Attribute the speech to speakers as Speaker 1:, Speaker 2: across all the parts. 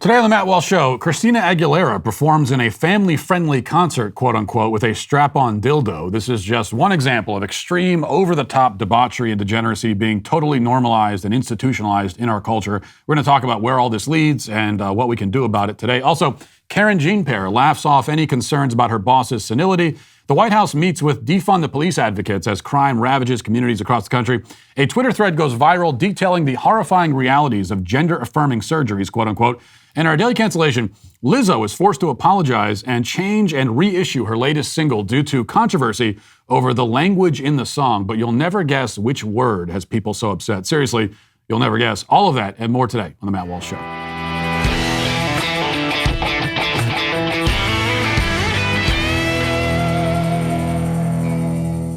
Speaker 1: Today on the Matt Walsh Show, Christina Aguilera performs in a family-friendly concert, quote-unquote, with a strap-on dildo. This is just one example of extreme, over-the-top debauchery and degeneracy being totally normalized and institutionalized in our culture. We're going to talk about where all this leads and what we can do about it today. Also, Karen Jean-Pierre laughs off any concerns about her boss's senility. The White House meets with Defund the police advocates as crime ravages communities across the country. A Twitter thread goes viral detailing the horrifying realities of gender-affirming surgeries, quote-unquote. And our daily cancellation, Lizzo is forced to apologize and change and reissue her latest single due to controversy over the language in the song. But you'll never guess which word has people so upset. Seriously, you'll never guess. All of that and more today on The Matt Walsh Show.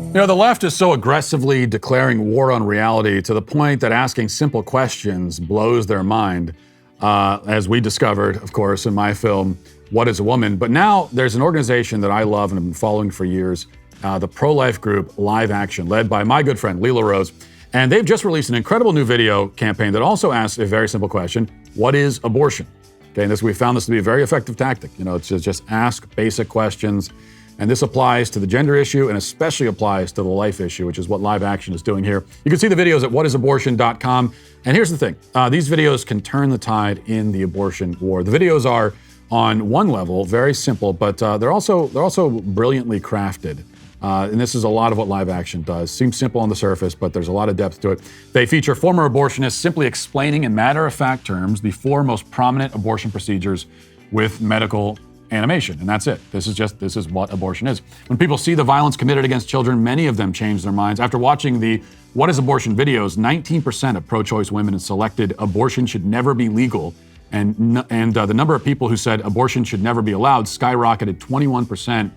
Speaker 1: You know, the left is so aggressively declaring war on reality to the point that asking simple questions blows their mind. As we discovered, of course, in my film, What is a Woman? But now there's an organization that I love and have been following for years, the pro-life group Live Action, led by my good friend, Leela Rose. And they've just released an incredible new video campaign that also asks a very simple question: what is abortion? Okay, and we found this to be a very effective tactic. You know, it's just ask basic questions. And this applies to the gender issue and especially applies to the life issue, which is what Live Action is doing here. You can see the videos at whatisabortion.com. And here's the thing. These videos can turn the tide in the abortion war. The videos are, on one level, very simple, but they're also brilliantly crafted. And this is a lot of what Live Action does. Seems simple on the surface, but there's a lot of depth to it. They feature former abortionists simply explaining in matter-of-fact terms the 4 most prominent abortion procedures with medical animation, and that's it. This is what abortion is. When people see the violence committed against children, many of them change their minds. After watching the What is Abortion videos, 19% of pro-choice women selected abortion should never be legal, and the number of people who said abortion should never be allowed skyrocketed 21%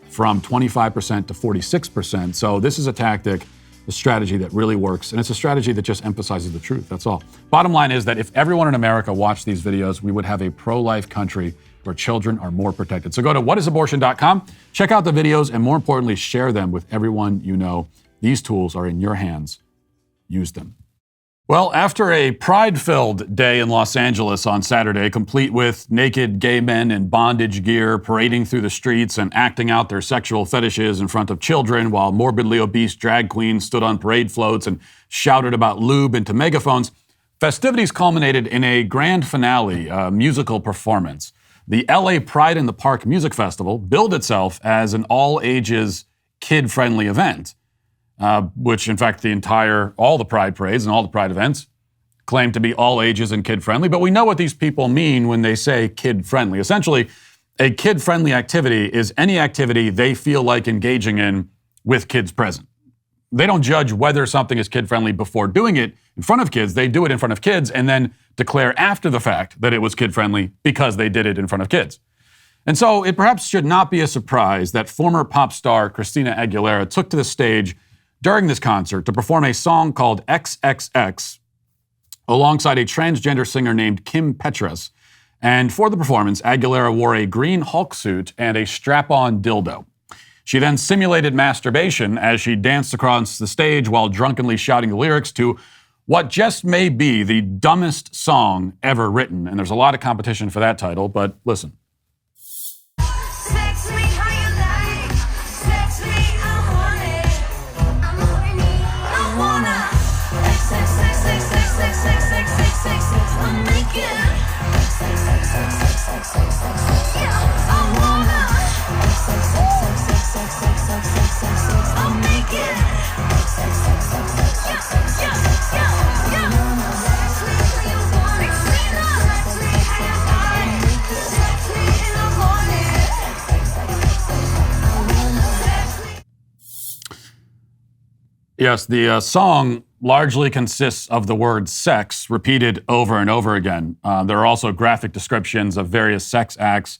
Speaker 1: from 25% to 46%. So this is a tactic, a strategy that really works, and it's a strategy that just emphasizes the truth. That's all. Bottom line is that if everyone in America watched these videos, we would have a pro-life country where children are more protected. So go to whatisabortion.com, check out the videos, and more importantly, share them with everyone you know. These tools are in your hands. Use them. Well, after a pride-filled day in Los Angeles on Saturday, complete with naked gay men in bondage gear parading through the streets and acting out their sexual fetishes in front of children while morbidly obese drag queens stood on parade floats and shouted about lube into megaphones, festivities culminated in a grand finale, musical performance. The LA Pride in the Park Music Festival billed itself as an all-ages, kid-friendly event, which, in fact, all the Pride parades and all the Pride events claim to be all ages and kid-friendly. But we know what these people mean when they say kid-friendly. Essentially, a kid-friendly activity is any activity they feel like engaging in with kids present. They don't judge whether something is kid-friendly before doing it in front of kids. They do it in front of kids and then declare after the fact that it was kid-friendly because they did it in front of kids. And so it perhaps should not be a surprise that former pop star Christina Aguilera took to the stage during this concert to perform a song called XXX alongside a transgender singer named Kim Petras. And for the performance, Aguilera wore a green Hulk suit and a strap-on dildo. She then simulated masturbation as she danced across the stage while drunkenly shouting the lyrics to what just may be the dumbest song ever written. And there's a lot of competition for that title, but listen.
Speaker 2: Sex me how you like. Sex me, I want it. I'm horny. I wanna. Sex, sex, sex, sex, sex, sex, sex, sex, sex, sex. I'm naked. Sex, sex, sex, sex, sex, sex, sex, sex. Yeah, I wanna. Sex, sex, sex, sex, sex, sex, sex, sex, sex, sex. I'm naked. Sex, sex, sex, sex, sex, sex, sex, sex, yeah, yeah. Sex me how you want it. Sex me how you like. Sex me in the morning. Sex, sex, sex, sex, sex, sex.
Speaker 1: Yes, the song largely consists of the word sex repeated over and over again. There are also graphic descriptions of various sex acts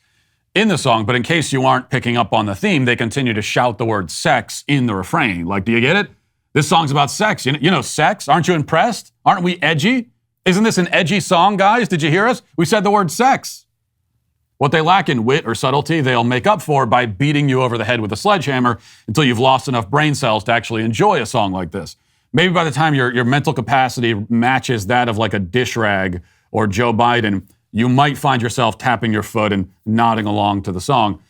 Speaker 1: in the song, but in case you aren't picking up on the theme, they continue to shout the word sex in the refrain. Like, do you get it? This song's about sex. You know sex? Aren't you impressed? Aren't we edgy? Isn't this an edgy song, guys? Did you hear us? We said the word sex. What they lack in wit or subtlety, they'll make up for by beating you over the head with a sledgehammer until you've lost enough brain cells to actually enjoy a song like this. Maybe by the time your mental capacity matches that of like a dish rag or Joe Biden, you might find yourself tapping your foot and nodding along to the song.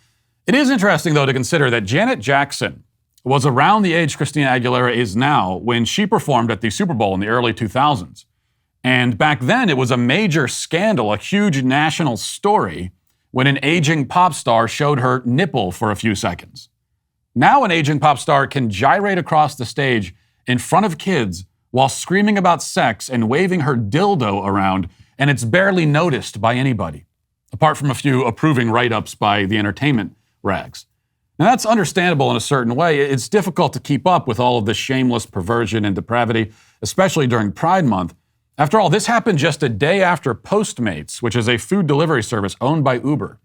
Speaker 1: It is interesting, though, to consider that Janet Jackson was around the age Christina Aguilera is now when she performed at the Super Bowl in the early 2000s. And back then, it was a major scandal, a huge national story, when an aging pop star showed her nipple for a few seconds. Now an aging pop star can gyrate across the stage in front of kids while screaming about sex and waving her dildo around, and it's barely noticed by anybody, apart from a few approving write-ups by the entertainment rags. Now that's understandable in a certain way. It's difficult to keep up with all of this shameless perversion and depravity, especially during Pride Month. After all, this happened just a day after Postmates, which is a food delivery service owned by Uber,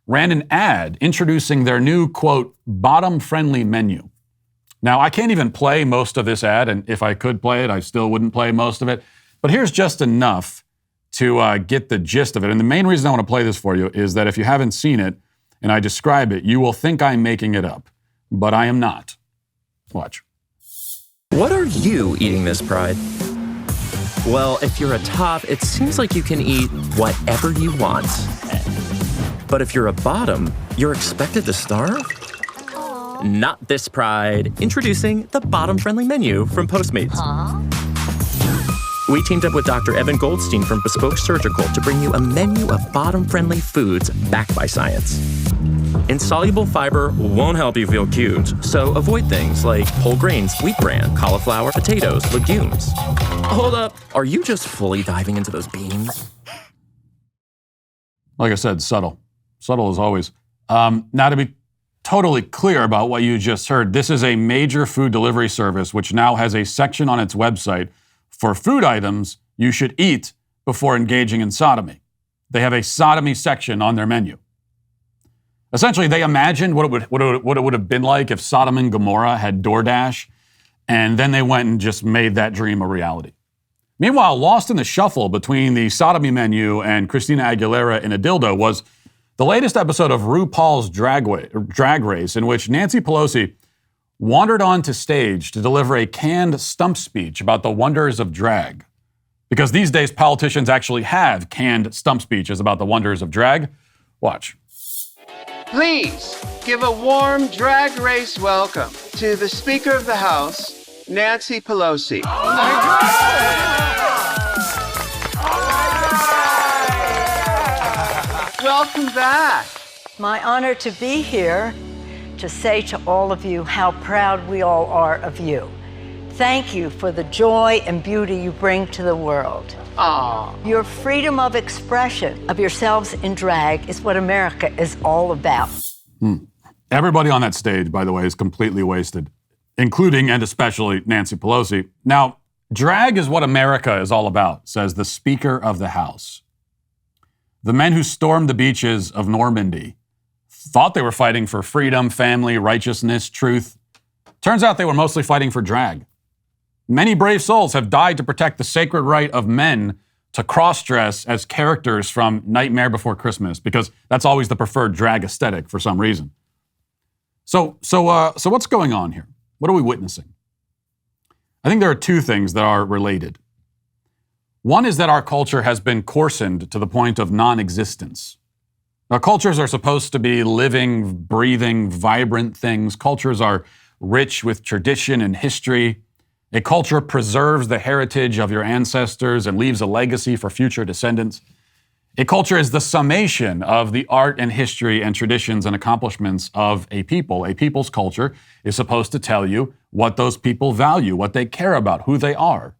Speaker 1: ran an ad introducing their new, quote, bottom-friendly menu. Now, I can't even play most of this ad, and if I could play it, I still wouldn't play most of it. But here's just enough to get the gist of it. And the main reason I want to play this for you is that if you haven't seen it and I describe it, you will think I'm making it up. But I am not. Watch.
Speaker 3: What are you eating this Pride? Well, if you're a top, it seems like you can eat whatever you want. But if you're a bottom, you're expected to starve? Not this Pride. Introducing the bottom-friendly menu from Postmates. We teamed up with Dr. Evan Goldstein from Bespoke Surgical to bring you a menu of bottom-friendly foods backed by science. Insoluble fiber won't help you feel cute, so avoid things like whole grains, wheat bran, cauliflower, potatoes, legumes. Hold up, are you just fully diving into those beans?
Speaker 1: Like I said, subtle. Subtle as always. Now to be totally clear about what you just heard, this is a major food delivery service which now has a section on its website for food items you should eat before engaging in sodomy. They have a sodomy section on their menu. Essentially, they imagined what it would have been like if Sodom and Gomorrah had DoorDash, and then they went and just made that dream a reality. Meanwhile, lost in the shuffle between the sodomy menu and Christina Aguilera in a dildo was the latest episode of RuPaul's Drag Race, in which Nancy Pelosi wandered onto stage to deliver a canned stump speech about the wonders of drag. Because these days, politicians actually have canned stump speeches about the wonders of drag. Watch.
Speaker 4: Please give a warm Drag Race welcome to the Speaker of the House, Nancy Pelosi. Welcome back.
Speaker 5: My honor to be here to say to all of you how proud we all are of you. Thank you for the joy and beauty you bring to the world.
Speaker 4: Aww.
Speaker 5: Your freedom of expression of yourselves in drag is what America is all about.
Speaker 1: Everybody on that stage, by the way, is completely wasted, including and especially Nancy Pelosi. Now, drag is what America is all about, says the Speaker of the House. The men who stormed the beaches of Normandy thought they were fighting for freedom, family, righteousness, truth. Turns out they were mostly fighting for drag. Many brave souls have died to protect the sacred right of men to cross-dress as characters from Nightmare Before Christmas, because that's always the preferred drag aesthetic for some reason. So what's going on here? What are we witnessing? I think there are two things that are related. One is that our culture has been coarsened to the point of non-existence. Now, cultures are supposed to be living, breathing, vibrant things. Cultures are rich with tradition and history. A culture preserves the heritage of your ancestors and leaves a legacy for future descendants. A culture is the summation of the art and history and traditions and accomplishments of a people. A people's culture is supposed to tell you what those people value, what they care about, who they are.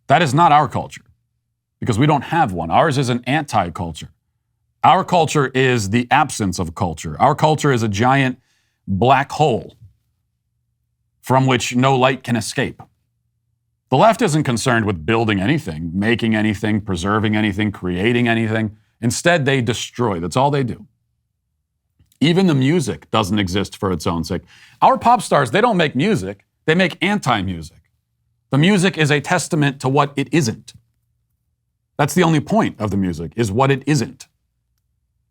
Speaker 1: That is not our culture, because we don't have one. Ours is an anti-culture. Our culture is the absence of culture. Our culture is a giant black hole from which no light can escape. The left isn't concerned with building anything, making anything, preserving anything, creating anything. Instead, they destroy. That's all they do. Even the music doesn't exist for its own sake. Our pop stars, they don't make music. They make anti-music. The music is a testament to what it isn't. That's the only point of the music, is what it isn't.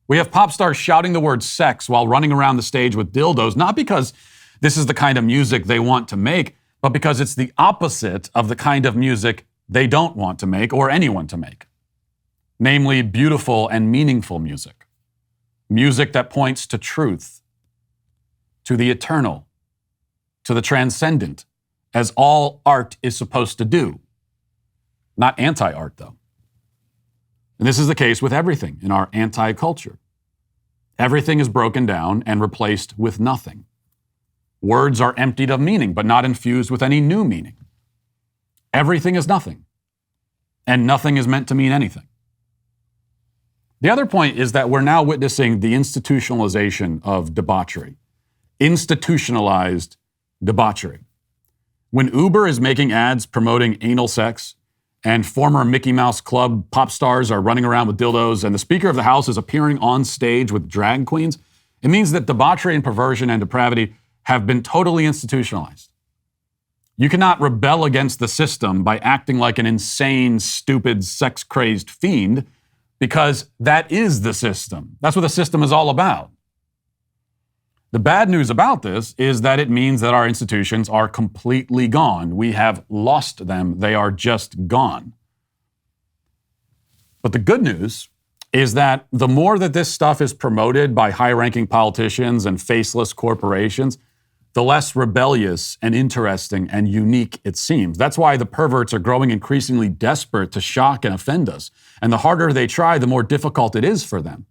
Speaker 1: We have pop stars shouting the word sex while running around the stage with dildos, not because this is the kind of music they want to make, but because it's the opposite of the kind of music they don't want to make or anyone to make. namely beautiful and meaningful music. Music that points to truth, to the eternal, to the transcendent, as all art is supposed to do. Not anti-art, though. And this is the case with everything in our anti-culture. Everything is broken down and replaced with nothing. Words are emptied of meaning, but not infused with any new meaning. Everything is nothing, and nothing is meant to mean anything. The other point is that we're now witnessing the institutionalization of debauchery. Institutionalized debauchery. When Uber is making ads promoting anal sex, and former Mickey Mouse Club pop stars are running around with dildos, and the Speaker of the House is appearing on stage with drag queens, it means that debauchery and perversion and depravity have been totally institutionalized. You cannot rebel against the system by acting like an insane, stupid, sex-crazed fiend, because that is the system. That's what the system is all about. The bad news about this is that it means that our institutions are completely gone. We have lost them. They are just gone. But the good news is that the more that this stuff is promoted by high-ranking politicians and faceless corporations, the less rebellious and interesting and unique it seems. That's why the perverts are growing increasingly desperate to shock and offend us. And the harder they try, the more difficult it is for them.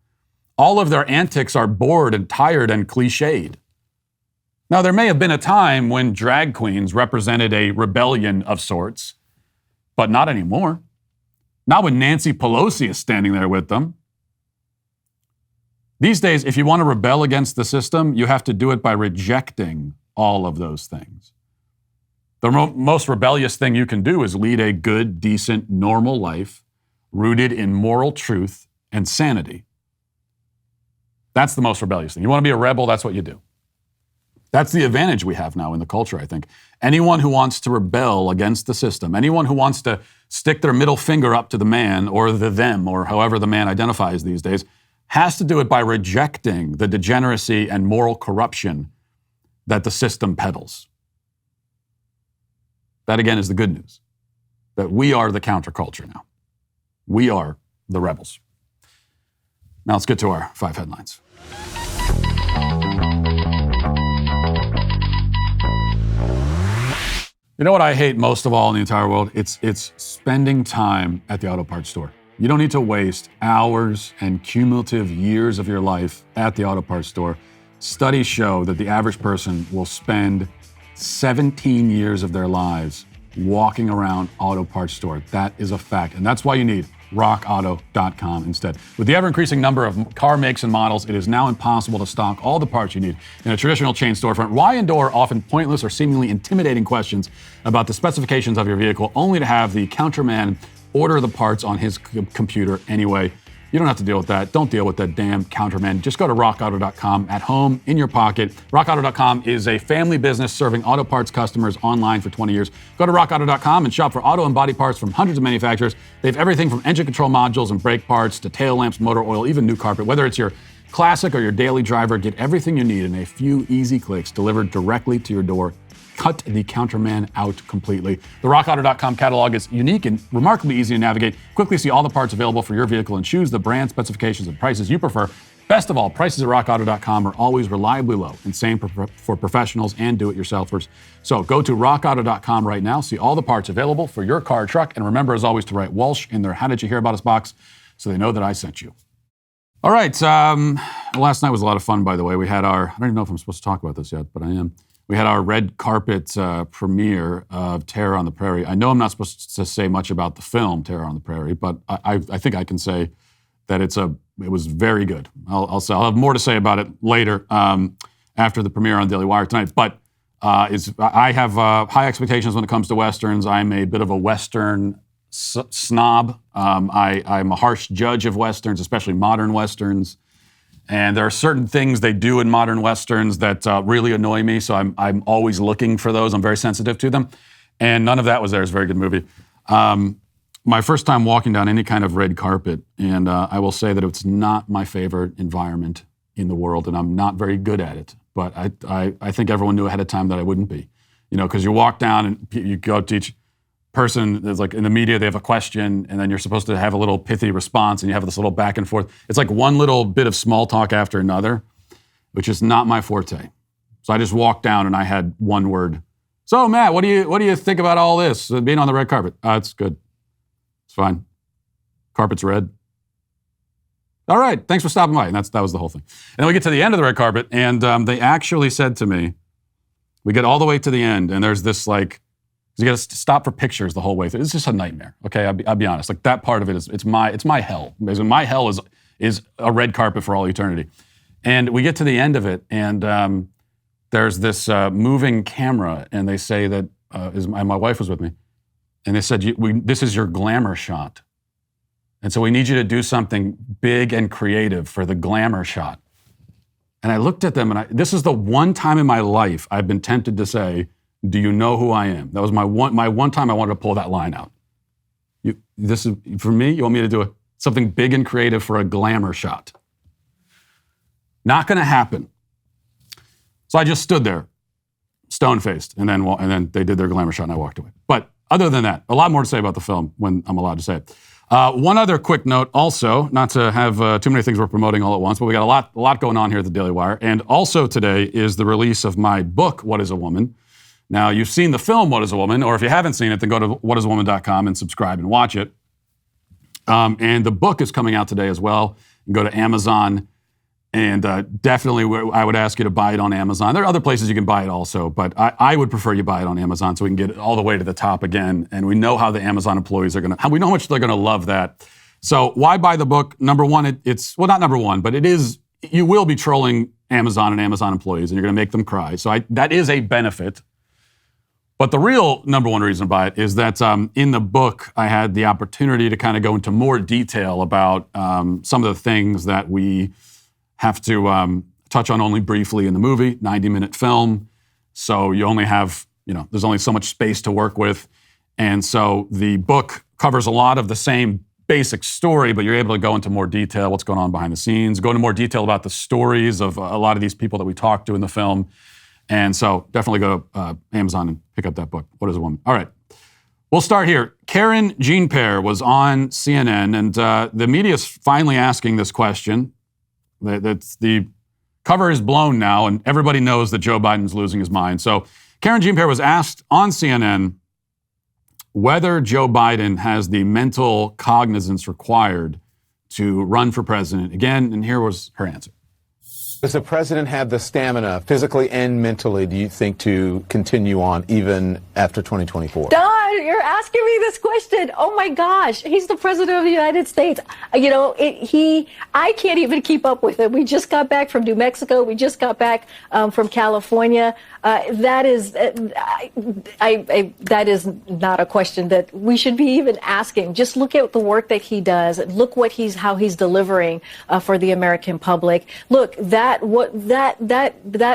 Speaker 1: All of their antics are bored and tired and cliched. Now, there may have been a time when drag queens represented a rebellion of sorts, but not anymore. Not when Nancy Pelosi is standing there with them. These days, if you want to rebel against the system, you have to do it by rejecting all of those things. The most rebellious thing you can do is lead a good, decent, normal life rooted in moral truth and sanity. That's the most rebellious thing. You want to be a rebel, that's what you do. That's the advantage we have now in the culture, I think. Anyone who wants to rebel against the system, anyone who wants to stick their middle finger up to the man or the them, or however the man identifies these days, has to do it by rejecting the degeneracy and moral corruption that the system peddles. That, again, is the good news, that we are the counterculture now. We are the rebels. Now let's get to our 5 headlines. You know what I hate most of all in the entire world? It's spending time at the auto parts store. You don't need to waste hours and cumulative years of your life at the auto parts store. Studies show that the average person will spend 17 years of their lives walking around auto parts store. That is a fact. And that's why you need rockauto.com instead. With the ever-increasing number of car makes and models, it is now impossible to stock all the parts you need in a traditional chain storefront. Why endure often pointless or seemingly intimidating questions about the specifications of your vehicle, only to have the counterman order the parts on his computer anyway? You don't have to deal with that. Don't deal with that damn counterman. Just go to rockauto.com, at home, in your pocket. Rockauto.com is a family business serving auto parts customers online for 20 years. Go to rockauto.com and shop for auto and body parts from hundreds of manufacturers. They have everything from engine control modules and brake parts to tail lamps, motor oil, even new carpet. Whether it's your classic or your daily driver, get everything you need in a few easy clicks delivered directly to your door. Cut the counterman out completely. The rockauto.com catalog is unique and remarkably easy to navigate. Quickly see all the parts available for your vehicle and choose the brand, specifications, and prices you prefer. Best of all, prices at rockauto.com are always reliably low and same for professionals and do-it-yourselfers. So go to rockauto.com right now, see all the parts available for your car or truck, and remember, as always, to write Walsh in their How Did You Hear About Us box so they know that I sent you. All right, last night was a lot of fun, by the way. We had our, I don't even know if I'm supposed to talk about this yet, but I am. We had our red carpet premiere of Terror on the Prairie. I know I'm not supposed to say much about the film Terror on the Prairie, but I think I can say that it was very good. I'll have more to say about it later after the premiere on Daily Wire tonight. But I have high expectations when it comes to Westerns. I'm a bit of a Western snob. I'm a harsh judge of Westerns, especially modern Westerns. And there are certain things they do in modern Westerns that really annoy me, so I'm always looking for those. I'm very sensitive to them. And none of that was there. It's a very good movie. My first time walking down any kind of red carpet, and I will say that it's not my favorite environment in the world, and I'm not very good at it. But I think everyone knew ahead of time that I wouldn't be. You know, because you walk down and you go to each person is like in the media, they have a question, and then you're supposed to have a little pithy response, and you have this little back and forth. It's like one little bit of small talk after another, which is not my forte. So I just walked down and I had one word. So Matt, what do you think about all this being on the red carpet? It's good. It's fine. Carpet's red. All right, thanks for stopping by. And that was the whole thing. And then we get to the end of the red carpet, and they actually said to me, we get all the way to the end, and there's this like, you got to stop for pictures the whole way through. It's just a nightmare. Okay, I'll be honest. Like that part of it it's my hell. Because my hell is a red carpet for all eternity. And we get to the end of it, and there's this moving camera, and they say that and my wife was with me, and they said this is your glamour shot. And so we need you to do something big and creative for the glamour shot. And I looked at them, and this is the one time in my life I've been tempted to say, do you know who I am? That was my one time I wanted to pull that line out. This is, for me, you want me to do something big and creative for a glamour shot. Not going to happen. So I just stood there, stone-faced, and then they did their glamour shot, and I walked away. But other than that, a lot more to say about the film when I'm allowed to say it. One other quick note also, not to have too many things we're promoting all at once, but we got a lot going on here at the Daily Wire. And also today is the release of my book, What is a Woman? Now, you've seen the film, What is a Woman? Or if you haven't seen it, then go to whatisawoman.com and subscribe and watch it. And the book is coming out today as well. You can go to Amazon. And definitely, I would ask you to buy it on Amazon. There are other places you can buy it also, but I would prefer you buy it on Amazon so we can get it all the way to the top again. And we know how the Amazon employees are we know how much they're going to love that. So why buy the book? Number one, it's not number one, but it is, you will be trolling Amazon and Amazon employees, and you're going to make them cry. So that is a benefit. But the real number one reason to buy it is that in the book, I had the opportunity to kind of go into more detail about some of the things that we have to touch on only briefly in the movie, 90-minute film. So you only have, there's only so much space to work with. And so the book covers a lot of the same basic story, but you're able to go into more detail, what's going on behind the scenes, go into more detail about the stories of a lot of these people that we talked to in the film. And so definitely go to Amazon and pick up that book, What is a Woman? All right. We'll start here. Karen Jean-Pierre was on CNN, and the media is finally asking this question. The cover is blown now, and everybody knows that Joe Biden's losing his mind. So Karen Jean-Pierre was asked on CNN whether Joe Biden has the mental cognizance required to run for president again, and here was her answer.
Speaker 6: Does the president have the stamina, physically and mentally, do you think, to continue on even after 2024?
Speaker 7: Don, you're asking me this question. Oh my gosh, he's the president of the United States. I can't even keep up with it. We just got back from New Mexico. We just got back from California. That is not a question that we should be even asking. Just look at the work that he does. Look how he's delivering for the American public. Look, that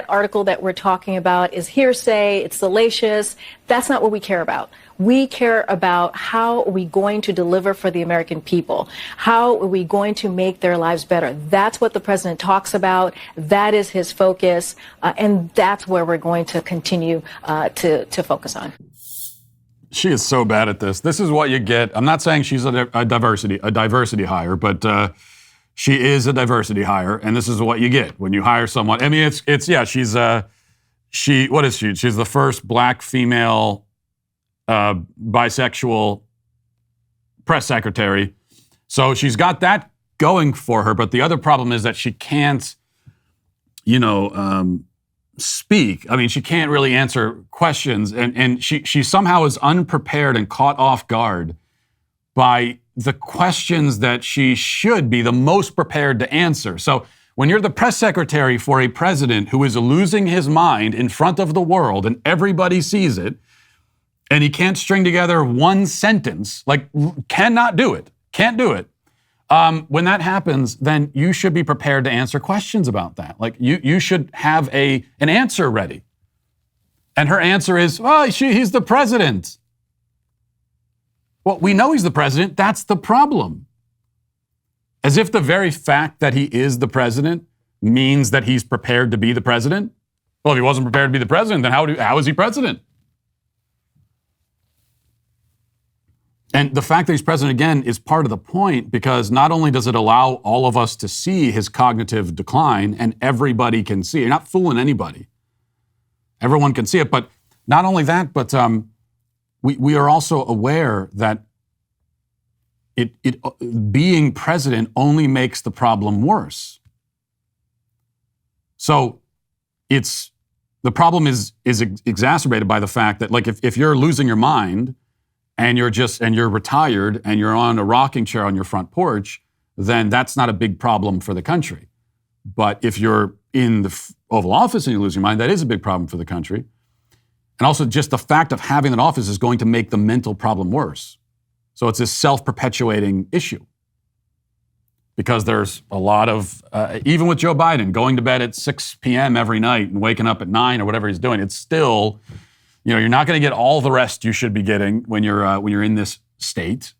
Speaker 7: article that we're talking about is hearsay. It's salacious. That's not what we care about. We care about how are we going to deliver for the American people? How are we going to make their lives better? That's what the president talks about. That is his focus. And that's where we're going to continue to focus on.
Speaker 1: She is so bad at this. This is what you get. I'm not saying she's a diversity hire, but she is a diversity hire, and this is what you get when you hire someone. I mean, what is she? She's the first black female bisexual press secretary. So she's got that going for her, but the other problem is that she can't, speak. I mean, she can't really answer questions, and she somehow is unprepared and caught off guard by the questions that she should be the most prepared to answer. So when you're the press secretary for a president who is losing his mind in front of the world and everybody sees it, and he can't string together one sentence, can't do it. When that happens, then you should be prepared to answer questions about that. You should have an answer ready. And her answer is, he's the president. Well, we know he's the president. That's the problem. As if the very fact that he is the president means that he's prepared to be the president. Well, if he wasn't prepared to be the president, then how is he president? And the fact that he's president again is part of the point, because not only does it allow all of us to see his cognitive decline, and everybody can see it. You're not fooling anybody. Everyone can see it. But not only that, but we are also aware that being president only makes the problem worse. So the problem is exacerbated by the fact that, like, if you're losing your mind and you're retired and you're on a rocking chair on your front porch, then that's not a big problem for the country. But if you're in the Oval Office and you lose your mind, that is a big problem for the country. And also, just the fact of having that office is going to make the mental problem worse. So it's this self-perpetuating issue. Because there's a lot of, even with Joe Biden, going to bed at 6 p.m. every night and waking up at 9 or whatever he's doing, it's still, you're not going to get all the rest you should be getting when you're in this state.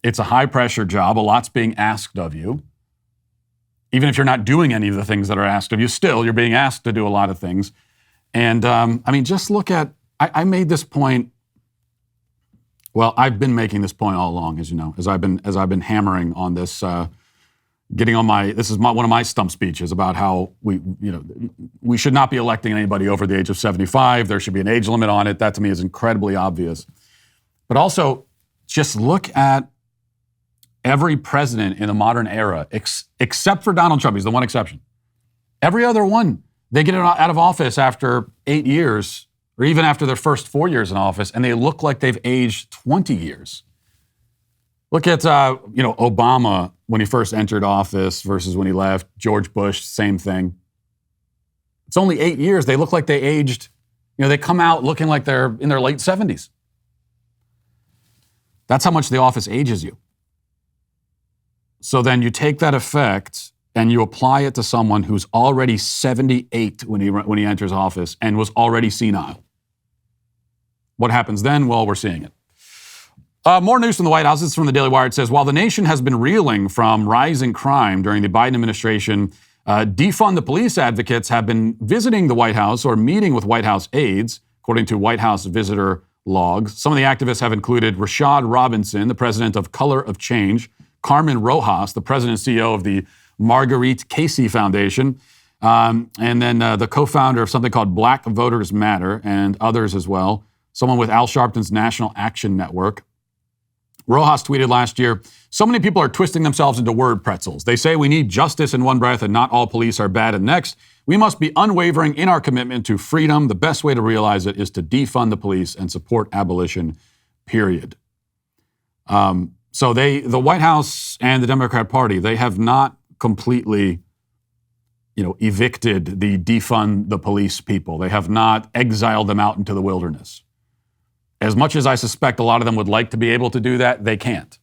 Speaker 1: It's a high-pressure job. A lot's being asked of you. Even if you're not doing any of the things that are asked of you, still, you're being asked to do a lot of things. And, just look at, I made this point. Well, I've been making this point all along, as you know, as I've been hammering on this, this is one of my stump speeches about how we should not be electing anybody over the age of 75. There should be an age limit on it. That to me is incredibly obvious. But also, just look at every president in the modern era, except for Donald Trump. He's the one exception. Every other one, they get out of office after 8 years, or even after their first 4 years in office, and they look like they've aged 20 years. Look at, Obama when he first entered office versus when he left. George Bush, same thing. It's only 8 years. They look like they aged, they come out looking like they're in their late 70s. That's how much the office ages you. So then you take that effect and you apply it to someone who's already 78 when he enters office and was already senile. What happens then? Well, we're seeing it. More news from the White House. This is from the Daily Wire. It says, while the nation has been reeling from rising crime during the Biden administration, Defund the Police advocates have been visiting the White House or meeting with White House aides, according to White House visitor logs. Some of the activists have included Rashad Robinson, the president of Color of Change, Carmen Rojas, the president and CEO of the Marguerite Casey Foundation, and then the co-founder of something called Black Voters Matter, and others as well, someone with Al Sharpton's National Action Network. Rojas tweeted last year, so many people are twisting themselves into word pretzels. They say we need justice in one breath and not all police are bad in the next. We must be unwavering in our commitment to freedom. The best way to realize it is to defund the police and support abolition, period. So the White House and the Democrat Party, they have not completely, evicted the defund the police people. They have not exiled them out into the wilderness. As much as I suspect a lot of them would like to be able to do that, they can't.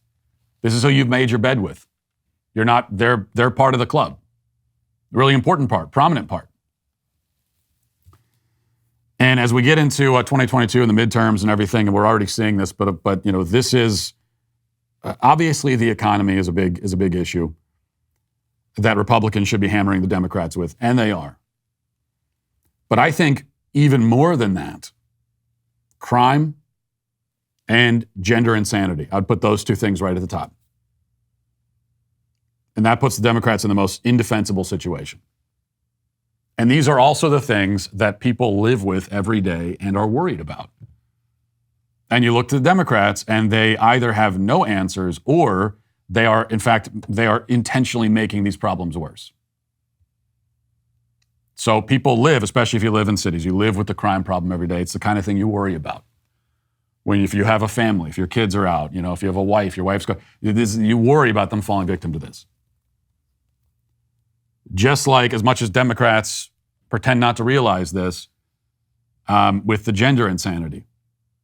Speaker 1: This is who you've made your bed with. They're part of the club. Really important part, prominent part. And as we get into 2022 and the midterms and everything, and we're already seeing this, but this is obviously the economy is a big issue that Republicans should be hammering the Democrats with, and they are. But I think even more than that, crime and gender insanity. I'd put those two things right at the top. And that puts the Democrats in the most indefensible situation. And these are also the things that people live with every day and are worried about. And you look to the Democrats and they either have no answers or they are intentionally making these problems worse. So people live, especially if you live in cities, you live with the crime problem every day. It's the kind of thing you worry about. If you have a family, if your kids are out, if you have a wife, your wife's you worry about them falling victim to this. Just like as much as Democrats pretend not to realize this, with the gender insanity.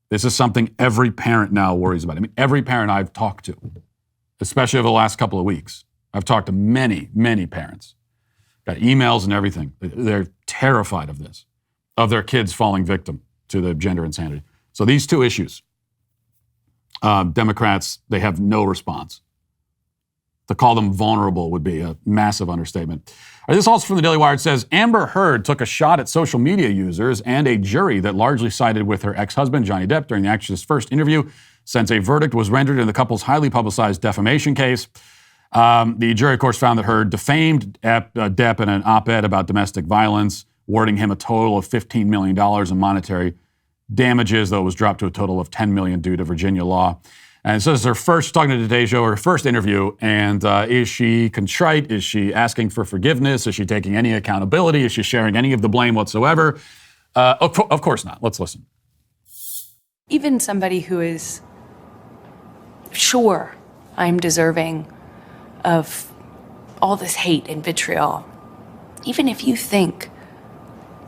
Speaker 1: This is something every parent now worries about. I mean, every parent I've talked to, especially over the last couple of weeks, I've talked to many, many parents. Got emails and everything. They're terrified of this, of their kids falling victim to the gender insanity. So these two issues, Democrats, they have no response. To call them vulnerable would be a massive understatement. This also from the Daily Wire. It says, Amber Heard took a shot at social media users and a jury that largely sided with her ex-husband, Johnny Depp, during the actress's first interview. since a verdict was rendered in the couple's highly publicized defamation case. The jury, of course, found that Heard defamed Depp in an op-ed about domestic violence, awarding him a total of $15 million in monetary damages, though it was dropped to a total of $10 million due to Virginia law. And so this is her first, talking to Today Show, her first interview. And is she contrite? Is she asking for forgiveness? Is she taking any accountability? Is she sharing any of the blame whatsoever? Of course not. Let's listen.
Speaker 8: Even somebody who is sure I'm deserving of all this hate and vitriol, even if you think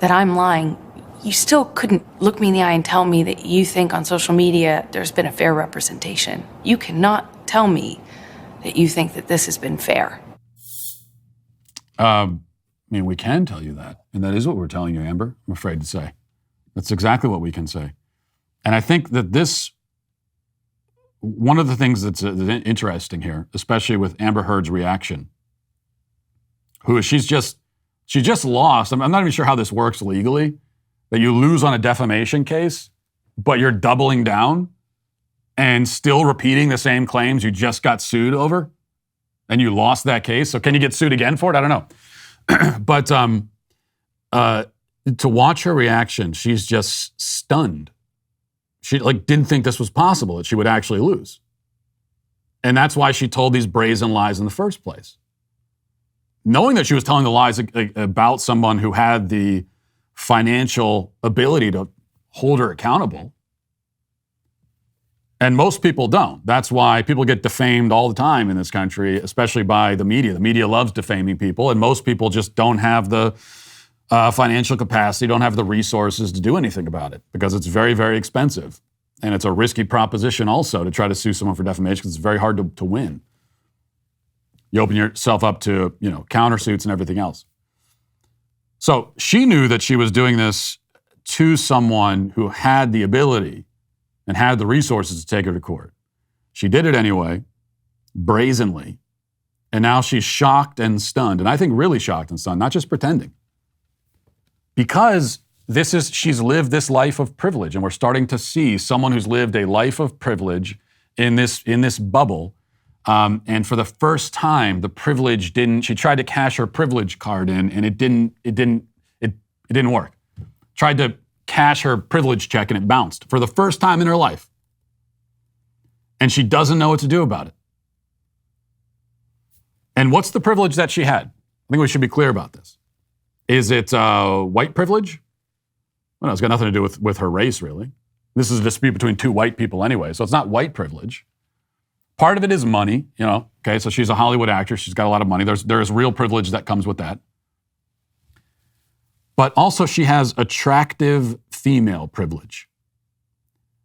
Speaker 8: that I'm lying, you still couldn't look me in the eye and tell me that you think on social media there's been a fair representation. You cannot tell me that you think that this has been fair.
Speaker 1: I mean, we can tell you that. And that is what we're telling you, Amber, I'm afraid to say. That's exactly what we can say. And I think that one of the things that's interesting here, especially with Amber Heard's reaction, she just lost. I'm not even sure how this works legally, that you lose on a defamation case, but you're doubling down and still repeating the same claims you just got sued over, and you lost that case. So can you get sued again for it? I don't know. But to watch her reaction, she's just stunned. She didn't think this was possible, that she would actually lose. And that's why she told these brazen lies in the first place. Knowing that she was telling the lies about someone who had the financial ability to hold her accountable. And most people don't. That's why people get defamed all the time in this country, especially by the media. The media loves defaming people, and most people just don't have the financial capacity, don't have the resources to do anything about it because it's very, very expensive. And it's a risky proposition also to try to sue someone for defamation because it's very hard to win. You open yourself up to, countersuits and everything else. So she knew that she was doing this to someone who had the ability and had the resources to take her to court. She did it anyway, brazenly, and now she's shocked and stunned, and I think really shocked and stunned, not just pretending. Because she's lived this life of privilege, and we're starting to see someone who's lived a life of privilege in this bubble. And for the first time, the privilege she tried to cash her privilege card in, and it didn't work. Tried to cash her privilege check and it bounced for the first time in her life. And she doesn't know what to do about it. And what's the privilege that she had? I think we should be clear about this. Is it white privilege? Well, it's got nothing to do with her race, really. This is a dispute between two white people anyway, so it's not white privilege. Part of it is money, okay, so she's a Hollywood actress, she's got a lot of money. There's real privilege that comes with that. But also she has attractive female privilege,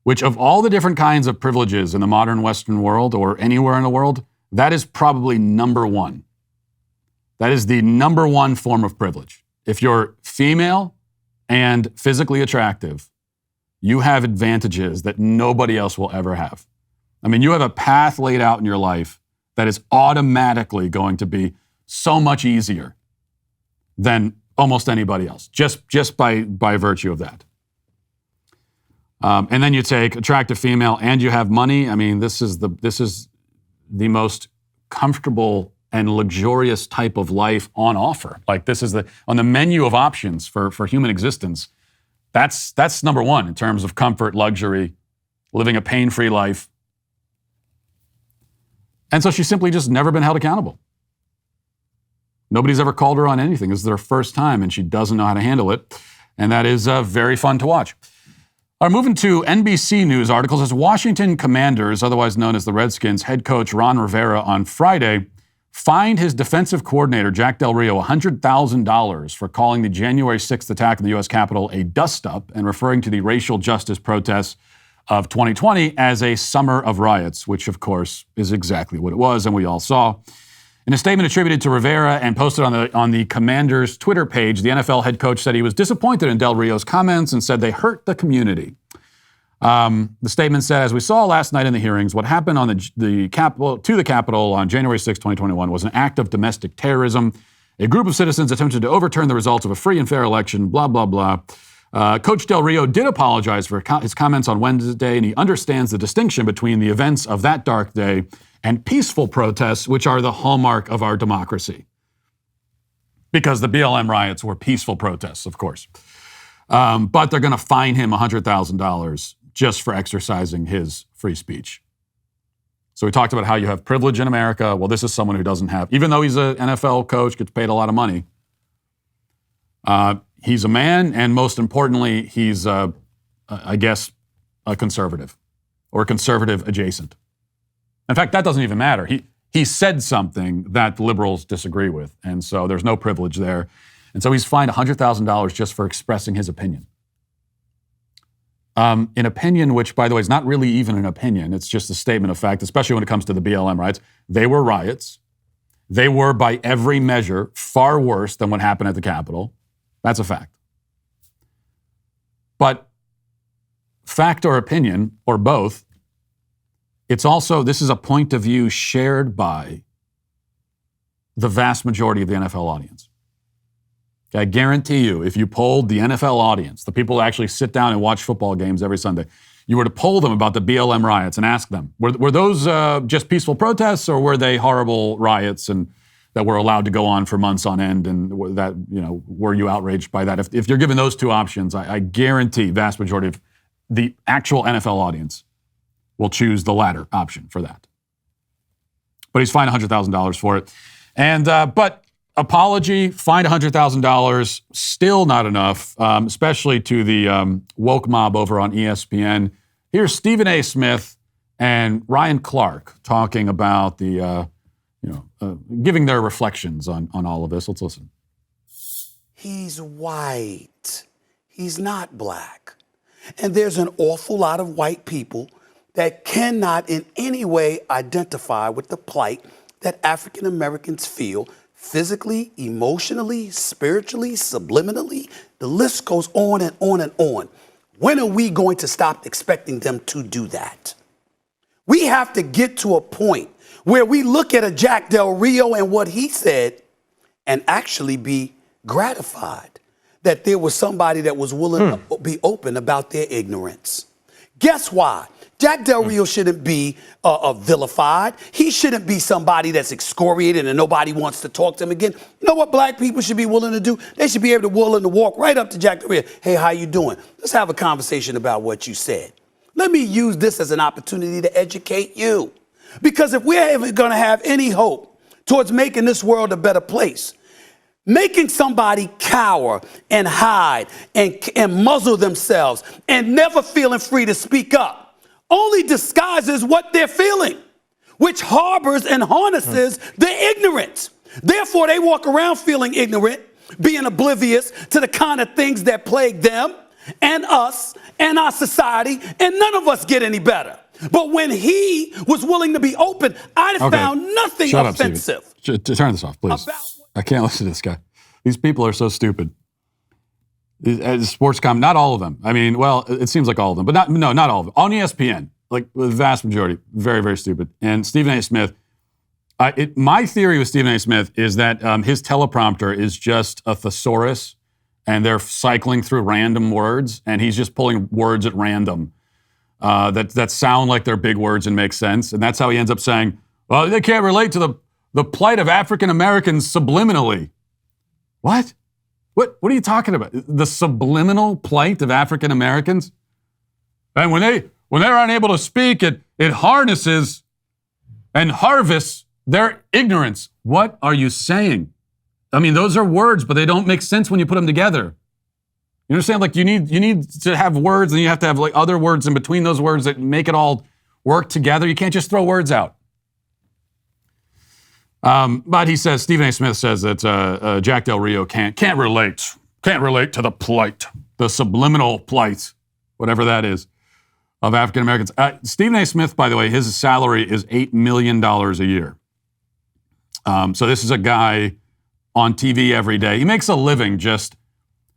Speaker 1: which of all the different kinds of privileges in the modern Western world or anywhere in the world, that is probably number one. That is the number one form of privilege. If you're female and physically attractive, you have advantages that nobody else will ever have. I mean, you have a path laid out in your life that is automatically going to be so much easier than almost anybody else, just by virtue of that. And then you take attractive female and you have money. I mean, this is the most comfortable and luxurious type of life on offer. Like this is on the menu of options for human existence. That's number one in terms of comfort, luxury, living a pain-free life. And so she's simply just never been held accountable. Nobody's ever called her on anything. This is their first time, and she doesn't know how to handle it. And that is very fun to watch. All right, moving to NBC News articles. As Washington Commanders, otherwise known as the Redskins, head coach Ron Rivera on Friday fined his defensive coordinator, Jack Del Rio, $100,000 for calling the January 6th attack on the U.S. Capitol a dust-up and referring to the racial justice protests of 2020 as a summer of riots, which, of course, is exactly what it was, and we all saw. In a statement attributed to Rivera and posted on the Commanders' Twitter page, the NFL head coach said he was disappointed in Del Rio's comments and said they hurt the community. The statement said, as we saw last night in the hearings, what happened on the Capitol on January 6, 2021 was an act of domestic terrorism. A group of citizens attempted to overturn the results of a free and fair election, blah, blah, blah. Coach Del Rio did apologize for his comments on Wednesday, and he understands the distinction between the events of that dark day and peaceful protests, which are the hallmark of our democracy. Because the BLM riots were peaceful protests, of course. But they're going to fine him $100,000 just for exercising his free speech. So we talked about how you have privilege in America. Well, this is someone who doesn't have, even though he's an NFL coach, gets paid a lot of money. He's a man, and most importantly, he's, I guess, a conservative or conservative adjacent. In fact, that doesn't even matter. He said something that the liberals disagree with, and so there's no privilege there. And so he's fined $100,000 just for expressing his opinion. An opinion which, by the way, is not really even an opinion. It's just a statement of fact, especially when it comes to the BLM riots. They were riots. They were, by every measure, far worse than what happened at the Capitol. That's a fact. But fact or opinion, or both, it's also, this is a point of view shared by the vast majority of the NFL audience. Okay, I guarantee you, if you polled the NFL audience, the people who actually sit down and watch football games every Sunday, you were to poll them about the BLM riots and ask them, were those just peaceful protests, or were they horrible riots and that were allowed to go on for months on end, and that, were you outraged by that? If you're given those two options, I guarantee vast majority of the actual NFL audience will choose the latter option for that. But he's fined $100,000 for it. And but apology, fined $100,000, still not enough, especially to the woke mob over on ESPN. Here's Stephen A. Smith and Ryan Clark talking about the, giving their reflections on all of this. Let's listen.
Speaker 9: He's white. He's not black. And there's an awful lot of white people that cannot in any way identify with the plight that African Americans feel physically, emotionally, spiritually, subliminally. The list goes on and on and on. When are we going to stop expecting them to do that? We have to get to a point where we look at a Jack Del Rio and what he said and actually be gratified that there was somebody that was willing to be open about their ignorance. Guess why? Jack Del Rio shouldn't be vilified. He shouldn't be somebody that's excoriated and nobody wants to talk to him again. You know what black people should be willing to do? They should be able to walk right up to Jack Del Rio. Hey, how you doing? Let's have a conversation about what you said. Let me use this as an opportunity to educate you. Because if we're ever going to have any hope towards making this world a better place, making somebody cower and hide and muzzle themselves and never feeling free to speak up only disguises what they're feeling, which harbors and harnesses their ignorance. Therefore, they walk around feeling ignorant, being oblivious to the kind of things that plague them and us and our society, and none of us get any better. But when he was willing to be open, I found nothing offensive.
Speaker 1: Turn this off, please. I can't listen to this guy. These people are so stupid. Sports comment, not all of them. I mean, well, it seems like all of them, but not all of them. On ESPN, like the vast majority, very, very stupid. And Stephen A. Smith, my theory with Stephen A. Smith is that his teleprompter is just a thesaurus, and they're cycling through random words, and he's just pulling words at random that sound like they're big words and make sense. And that's how he ends up saying, well, they can't relate to the plight of African Americans subliminally. What? What are you talking about? The subliminal plight of African Americans? And when they're unable to speak, it harnesses and harvests their ignorance. What are you saying? I mean, those are words, but they don't make sense when you put them together. You understand? Like you need to have words, and you have to have like other words in between those words that make it all work together. You can't just throw words out. But he says, Stephen A. Smith says that Jack Del Rio can't relate to the plight, the subliminal plight, whatever that is, of African Americans. Stephen A. Smith, by the way, his salary is $8 million a year. So this is a guy on TV every day. He makes a living just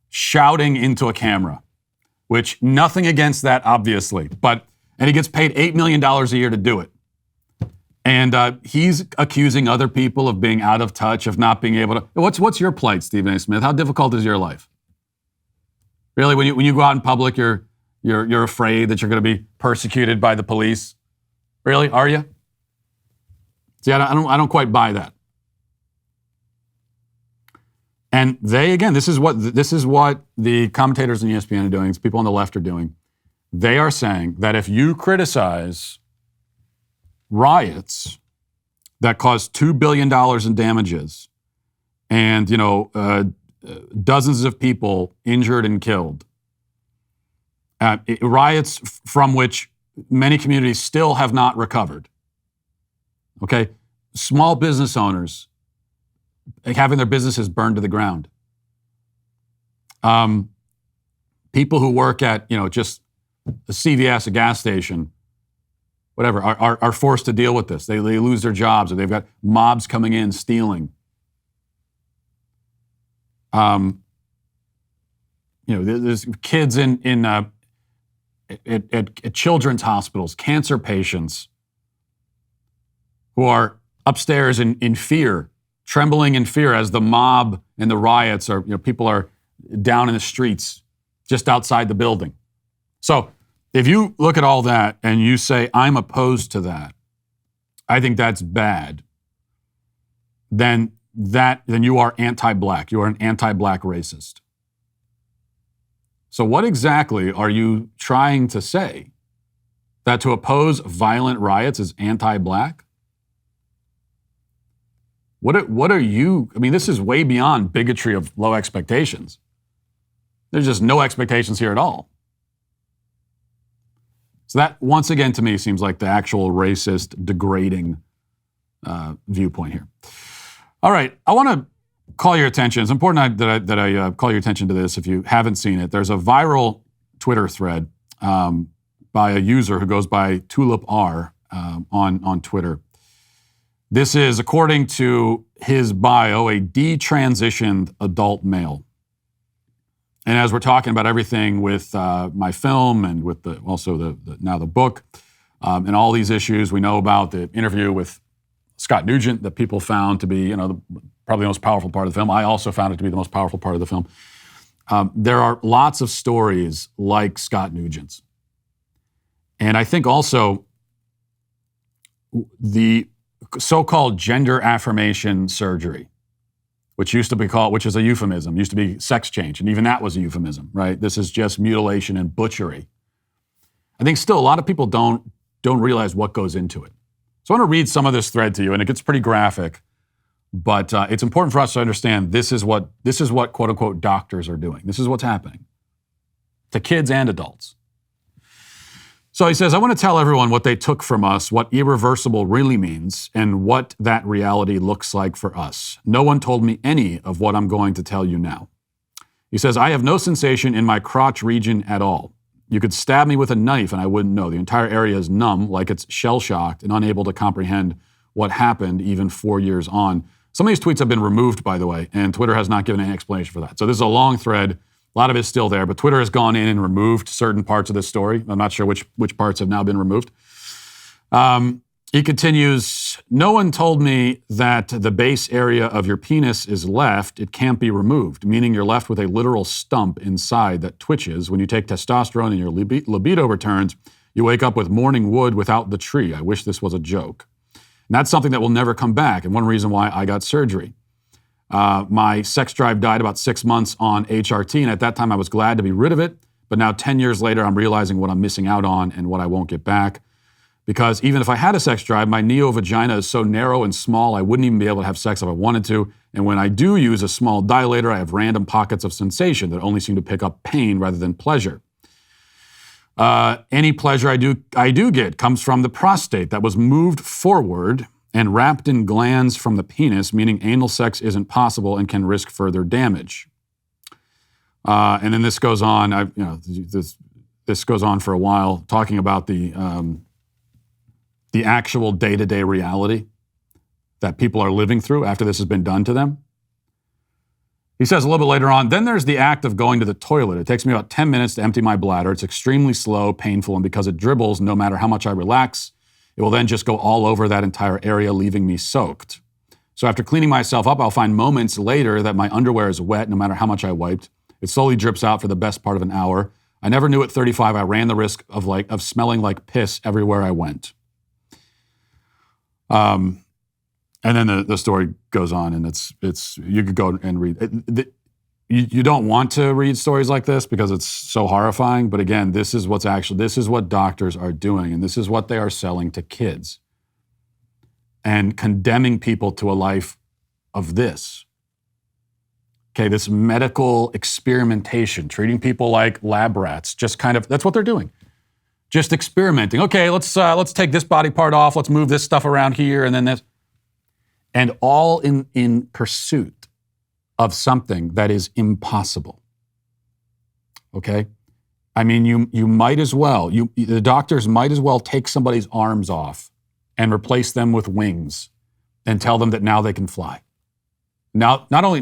Speaker 1: shouting into a camera, which nothing against that, obviously, and he gets paid $8 million a year to do it. And he's accusing other people of being out of touch, of not being able to. What's your plight, Stephen A. Smith? How difficult is your life? Really, when you go out in public, you're afraid that you're going to be persecuted by the police. Really, are you? See, I don't quite buy that. And this is what the commentators in ESPN are doing. It's people on the left are doing. They are saying that if you criticize riots that caused $2 billion in damages, and dozens of people injured and killed, riots from which many communities still have not recovered. Okay, small business owners having their businesses burned to the ground. People who work at just a CVS, a gas station, whatever, are forced to deal with this. They lose their jobs, or they've got mobs coming in stealing. There's kids at children's hospitals, cancer patients who are upstairs in fear, trembling in fear as the mob and the riots are, people are down in the streets just outside the building. So if you look at all that and you say, I'm opposed to that, I think that's bad, then you are anti-black. You are an anti-black racist. So what exactly are you trying to say? That to oppose violent riots is anti-black? What are you? I mean, this is way beyond bigotry of low expectations. There's just no expectations here at all. So that, once again, to me, seems like the actual racist, degrading viewpoint here. All right, I want to call your attention. It's important that I call your attention to this if you haven't seen it. There's a viral Twitter thread by a user who goes by Tulip R on Twitter. This is, according to his bio, a detransitioned adult male. And as we're talking about everything with my film and with now the book and all these issues, we know about the interview with Scott Nugent that people found to be, probably the most powerful part of the film. I also found it to be the most powerful part of the film. There are lots of stories like Scott Nugent's. And I think also the so-called gender affirmation surgery, which is a euphemism, used to be sex change, and even that was a euphemism, right? This is just mutilation and butchery. I think still a lot of people don't realize what goes into it. So I want to read some of this thread to you, and it gets pretty graphic, but it's important for us to understand this is what quote unquote doctors are doing. This is what's happening to kids and adults. So he says, I want to tell everyone what they took from us, what irreversible really means, and what that reality looks like for us. No one told me any of what I'm going to tell you now. He says, I have no sensation in my crotch region at all. You could stab me with a knife and I wouldn't know. The entire area is numb, like it's shell-shocked and unable to comprehend what happened even 4 years on. Some of these tweets have been removed, by the way, and Twitter has not given any explanation for that. So this is a long thread. A lot of it's still there, but Twitter has gone in and removed certain parts of this story. I'm not sure which parts have now been removed. He continues, no one told me that the base area of your penis is left. It can't be removed, meaning you're left with a literal stump inside that twitches. When you take testosterone and your libido returns, you wake up with morning wood without the tree. I wish this was a joke. And that's something that will never come back, and one reason why I got surgery. My sex drive died about 6 months on HRT, and at that time I was glad to be rid of it. But now 10 years later, I'm realizing what I'm missing out on and what I won't get back. Because even if I had a sex drive, my neo-vagina is so narrow and small, I wouldn't even be able to have sex if I wanted to. And when I do use a small dilator, I have random pockets of sensation that only seem to pick up pain rather than pleasure. Any pleasure I do get comes from the prostate that was moved forward and wrapped in glands from the penis, meaning anal sex isn't possible and can risk further damage. And then this goes on. This goes on for a while, talking about the actual day-to-day reality that people are living through after this has been done to them. He says a little bit later on, then there's the act of going to the toilet. It takes me about 10 minutes to empty my bladder. It's extremely slow, painful, and because it dribbles, no matter how much I relax, it will then just go all over that entire area, leaving me soaked. So after cleaning myself up, I'll find moments later that my underwear is wet, no matter how much I wiped. It slowly drips out for the best part of an hour. I never knew at 35 I ran the risk of smelling like piss everywhere I went. And then the story goes on, and it's you could go and read it. You don't want to read stories like this because it's so horrifying. But again, this is what doctors are doing, and this is what they are selling to kids, and condemning people to a life of this. Okay, this medical experimentation, treating people like lab rats, just kind of, that's what they're doing. Just experimenting. Okay, let's take this body part off, let's move this stuff around here, and then this. And all in pursuit of something that is impossible. Okay? I mean, you might as well, the doctors might as well take somebody's arms off and replace them with wings and tell them that now they can fly. Now, not only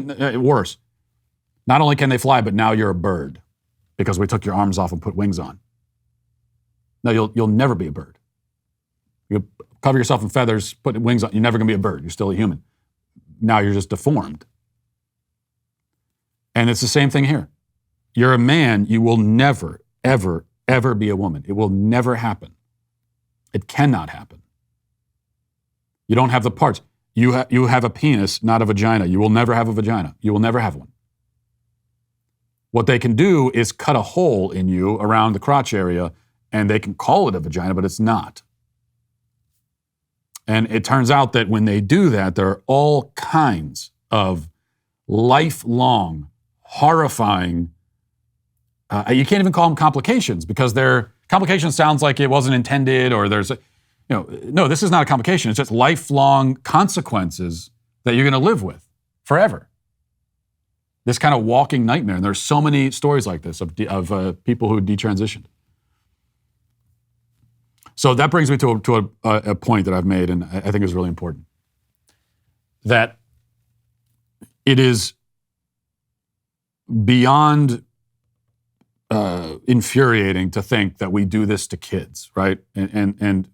Speaker 1: can they fly, but now you're a bird because we took your arms off and put wings on. No, you'll never be a bird. You cover yourself in feathers, put wings on, you're never going to be a bird. You're still a human. Now you're just deformed. And it's the same thing here. You're a man, you will never, ever, ever be a woman. It will never happen. It cannot happen. You don't have the parts. You have a penis, not a vagina. You will never have a vagina. You will never have one. What they can do is cut a hole in you around the crotch area, and they can call it a vagina, but it's not. And it turns out that when they do that, there are all kinds of lifelong, horrifying, you can't even call them complications because complications sounds like it wasn't intended or no, this is not a complication. It's just lifelong consequences that you're going to live with forever. This kind of walking nightmare. And there's so many stories like this of people who detransitioned. So that brings me to a point that I've made, and I think is really important. That it is beyond infuriating to think that we do this to kids, right? And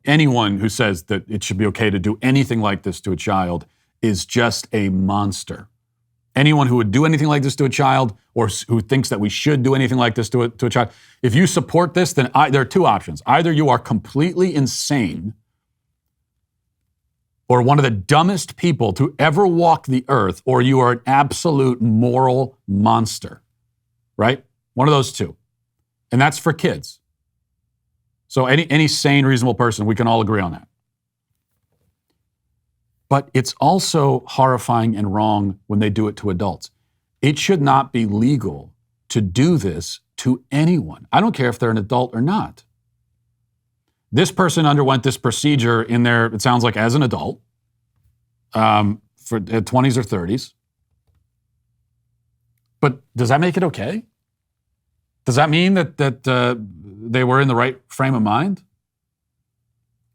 Speaker 1: anyone who says that it should be okay to do anything like this to a child is just a monster. Anyone who would do anything like this to a child or who thinks that we should do anything like this to a child, if you support this, then there are two options. Either you are completely insane or one of the dumbest people to ever walk the earth, or you are an absolute moral monster, right? One of those two. And that's for kids. So any sane, reasonable person, we can all agree on that. But it's also horrifying and wrong when they do it to adults. It should not be legal to do this to anyone. I don't care if they're an adult or not. This person underwent this procedure in their, it sounds like as an adult, for 20s or 30s. But does that make it okay? Does that mean that they were in the right frame of mind?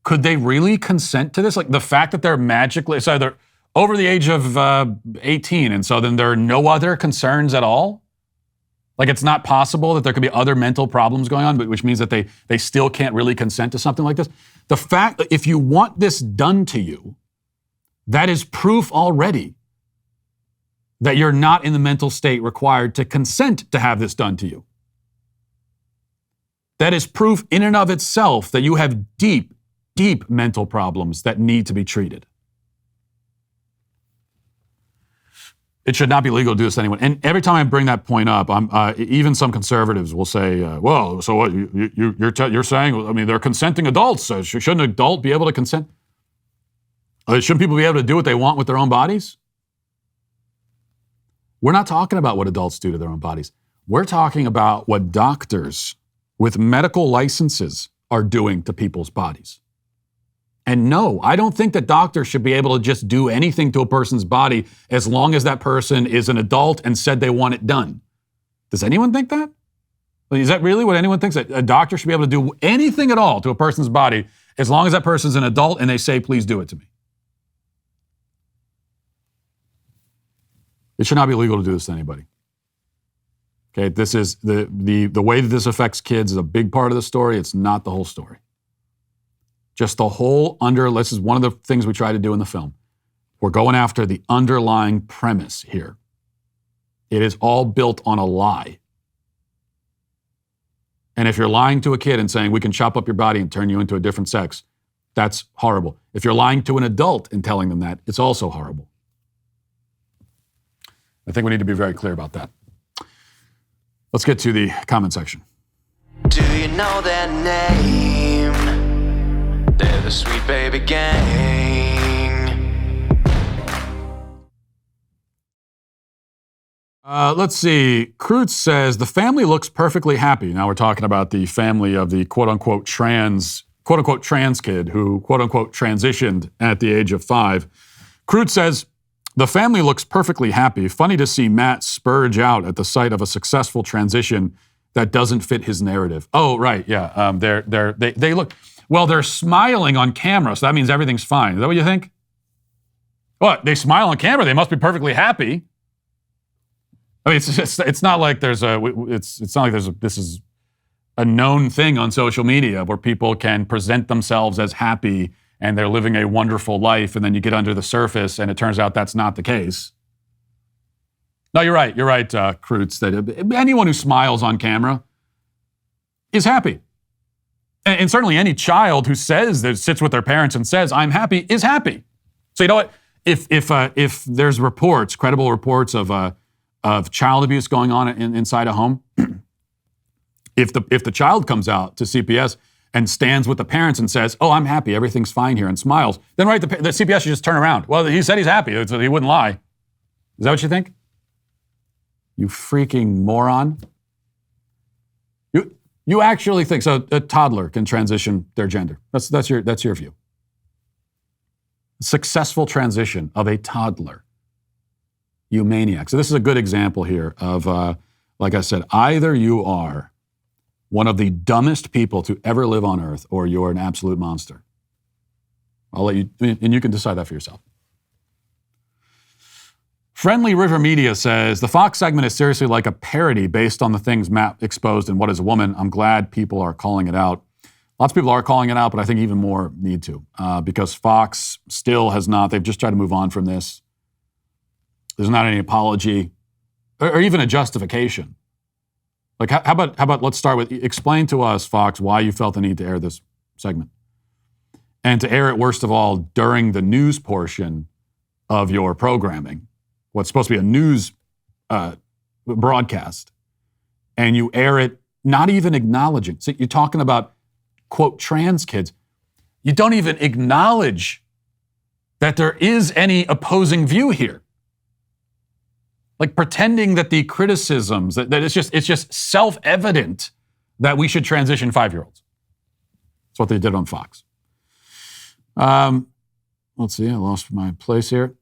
Speaker 1: Could they really consent to this? Like the fact that they're magically, so they're over the age of 18, and so then there are no other concerns at all? Like it's not possible that there could be other mental problems going on, which means that they still can't really consent to something like this? The fact that if you want this done to you, that is proof already that you're not in the mental state required to consent to have this done to you. That is proof in and of itself that you have deep mental problems that need to be treated. It should not be legal to do this to anyone. And every time I bring that point up, even some conservatives will say, well, so what, you're saying, I mean, they're consenting adults. So shouldn't an adult be able to consent? Shouldn't people be able to do what they want with their own bodies? We're not talking about what adults do to their own bodies. We're talking about what doctors with medical licenses are doing to people's bodies. And no, I don't think that doctors should be able to just do anything to a person's body as long as that person is an adult and said they want it done. Does anyone think that? Is that really what anyone thinks? That a doctor should be able to do anything at all to a person's body as long as that person's an adult and they say, please do it to me? It should not be legal to do this to anybody. Okay, this is the way that this affects kids is a big part of the story. It's not the whole story. Just the whole this is one of the things we try to do in the film. We're going after the underlying premise here. It is all built on a lie. And if you're lying to a kid and saying, we can chop up your body and turn you into a different sex, that's horrible. If you're lying to an adult and telling them that, it's also horrible. I think we need to be very clear about that. Let's get to the comment section.
Speaker 10: Do you know their name? They're the Sweet Baby Gang.
Speaker 1: Let's see. Kreutz says the family looks perfectly happy. Now we're talking about the family of the quote-unquote trans kid who quote-unquote transitioned at the age of 5. Kreutz says the family looks perfectly happy. Funny to see Matt spurge out at the sight of a successful transition that doesn't fit his narrative. Oh, right, yeah. They look, well, they're smiling on camera, so that means everything's fine. Is that what you think? What? They smile on camera. They must be perfectly happy. I mean, it's not like this is a known thing on social media where people can present themselves as happy and they're living a wonderful life, and then you get under the surface and it turns out that's not the case. No, you're right, Kreutz, that anyone who smiles on camera is happy. And certainly any child who sits with their parents and says, I'm happy, is happy. So you know what? If there's credible reports of child abuse going on inside a home, if the child comes out to CPS and stands with the parents and says, oh, I'm happy, everything's fine here, and smiles, then right, the CPS should just turn around. Well, he said he's happy, so he wouldn't lie. Is that what you think? You freaking moron. You actually think, so a toddler can transition their gender. That's your view. Successful transition of a toddler. You maniac. So this is a good example here of, like I said, either you are one of the dumbest people to ever live on earth or you're an absolute monster. I'll let you, and you can decide that for yourself. Friendly River Media says, the Fox segment is seriously like a parody based on the things Matt exposed in What is a Woman. I'm glad people are calling it out. Lots of people are calling it out, but I think even more need to, because Fox still has not, they've just tried to move on from this. There's not any apology or even a justification. Like, how about let's start with, explain to us, Fox, why you felt the need to air this segment. And to air it, worst of all, during the news portion of your programming, what's supposed to be a news broadcast, and you air it not even acknowledging. So you're talking about, quote, trans kids. You don't even acknowledge that there is any opposing view here. Like pretending that the criticisms, that it's just self-evident that we should transition 5-year-olds. That's what they did on Fox. Let's see, I lost my place here.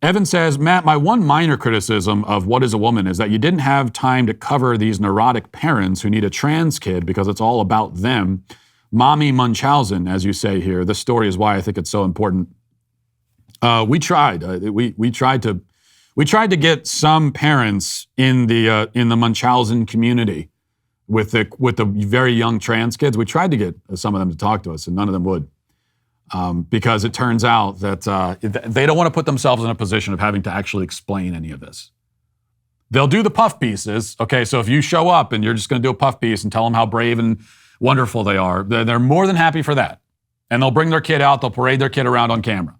Speaker 1: Evan says, Matt, my one minor criticism of What is a Woman is that you didn't have time to cover these neurotic parents who need a trans kid because it's all about them. Mommy Munchausen, as you say here. This story is why I think it's so important. We tried. We tried to get some parents in the Munchausen community with the very young trans kids. We tried to get some of them to talk to us, and none of them would, because it turns out that they don't want to put themselves in a position of having to actually explain any of this. They'll do the puff pieces. Okay, so if you show up and you're just going to do a puff piece and tell them how brave and wonderful they are, they're more than happy for that, and they'll bring their kid out. They'll parade their kid around on camera.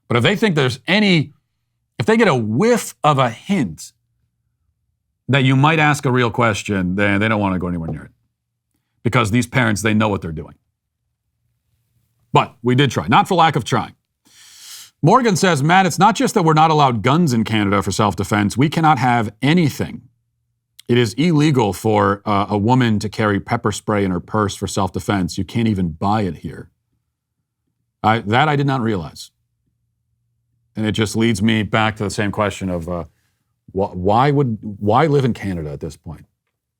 Speaker 1: But if they think if they get a whiff of a hint that you might ask a real question, then they don't want to go anywhere near it. Because these parents, they know what they're doing. But we did try, not for lack of trying. Morgan says, Matt, it's not just that we're not allowed guns in Canada for self-defense. We cannot have anything. It is illegal for a woman to carry pepper spray in her purse for self-defense. You can't even buy it here. That I did not realize. And it just leads me back to the same question of why live in Canada at this point?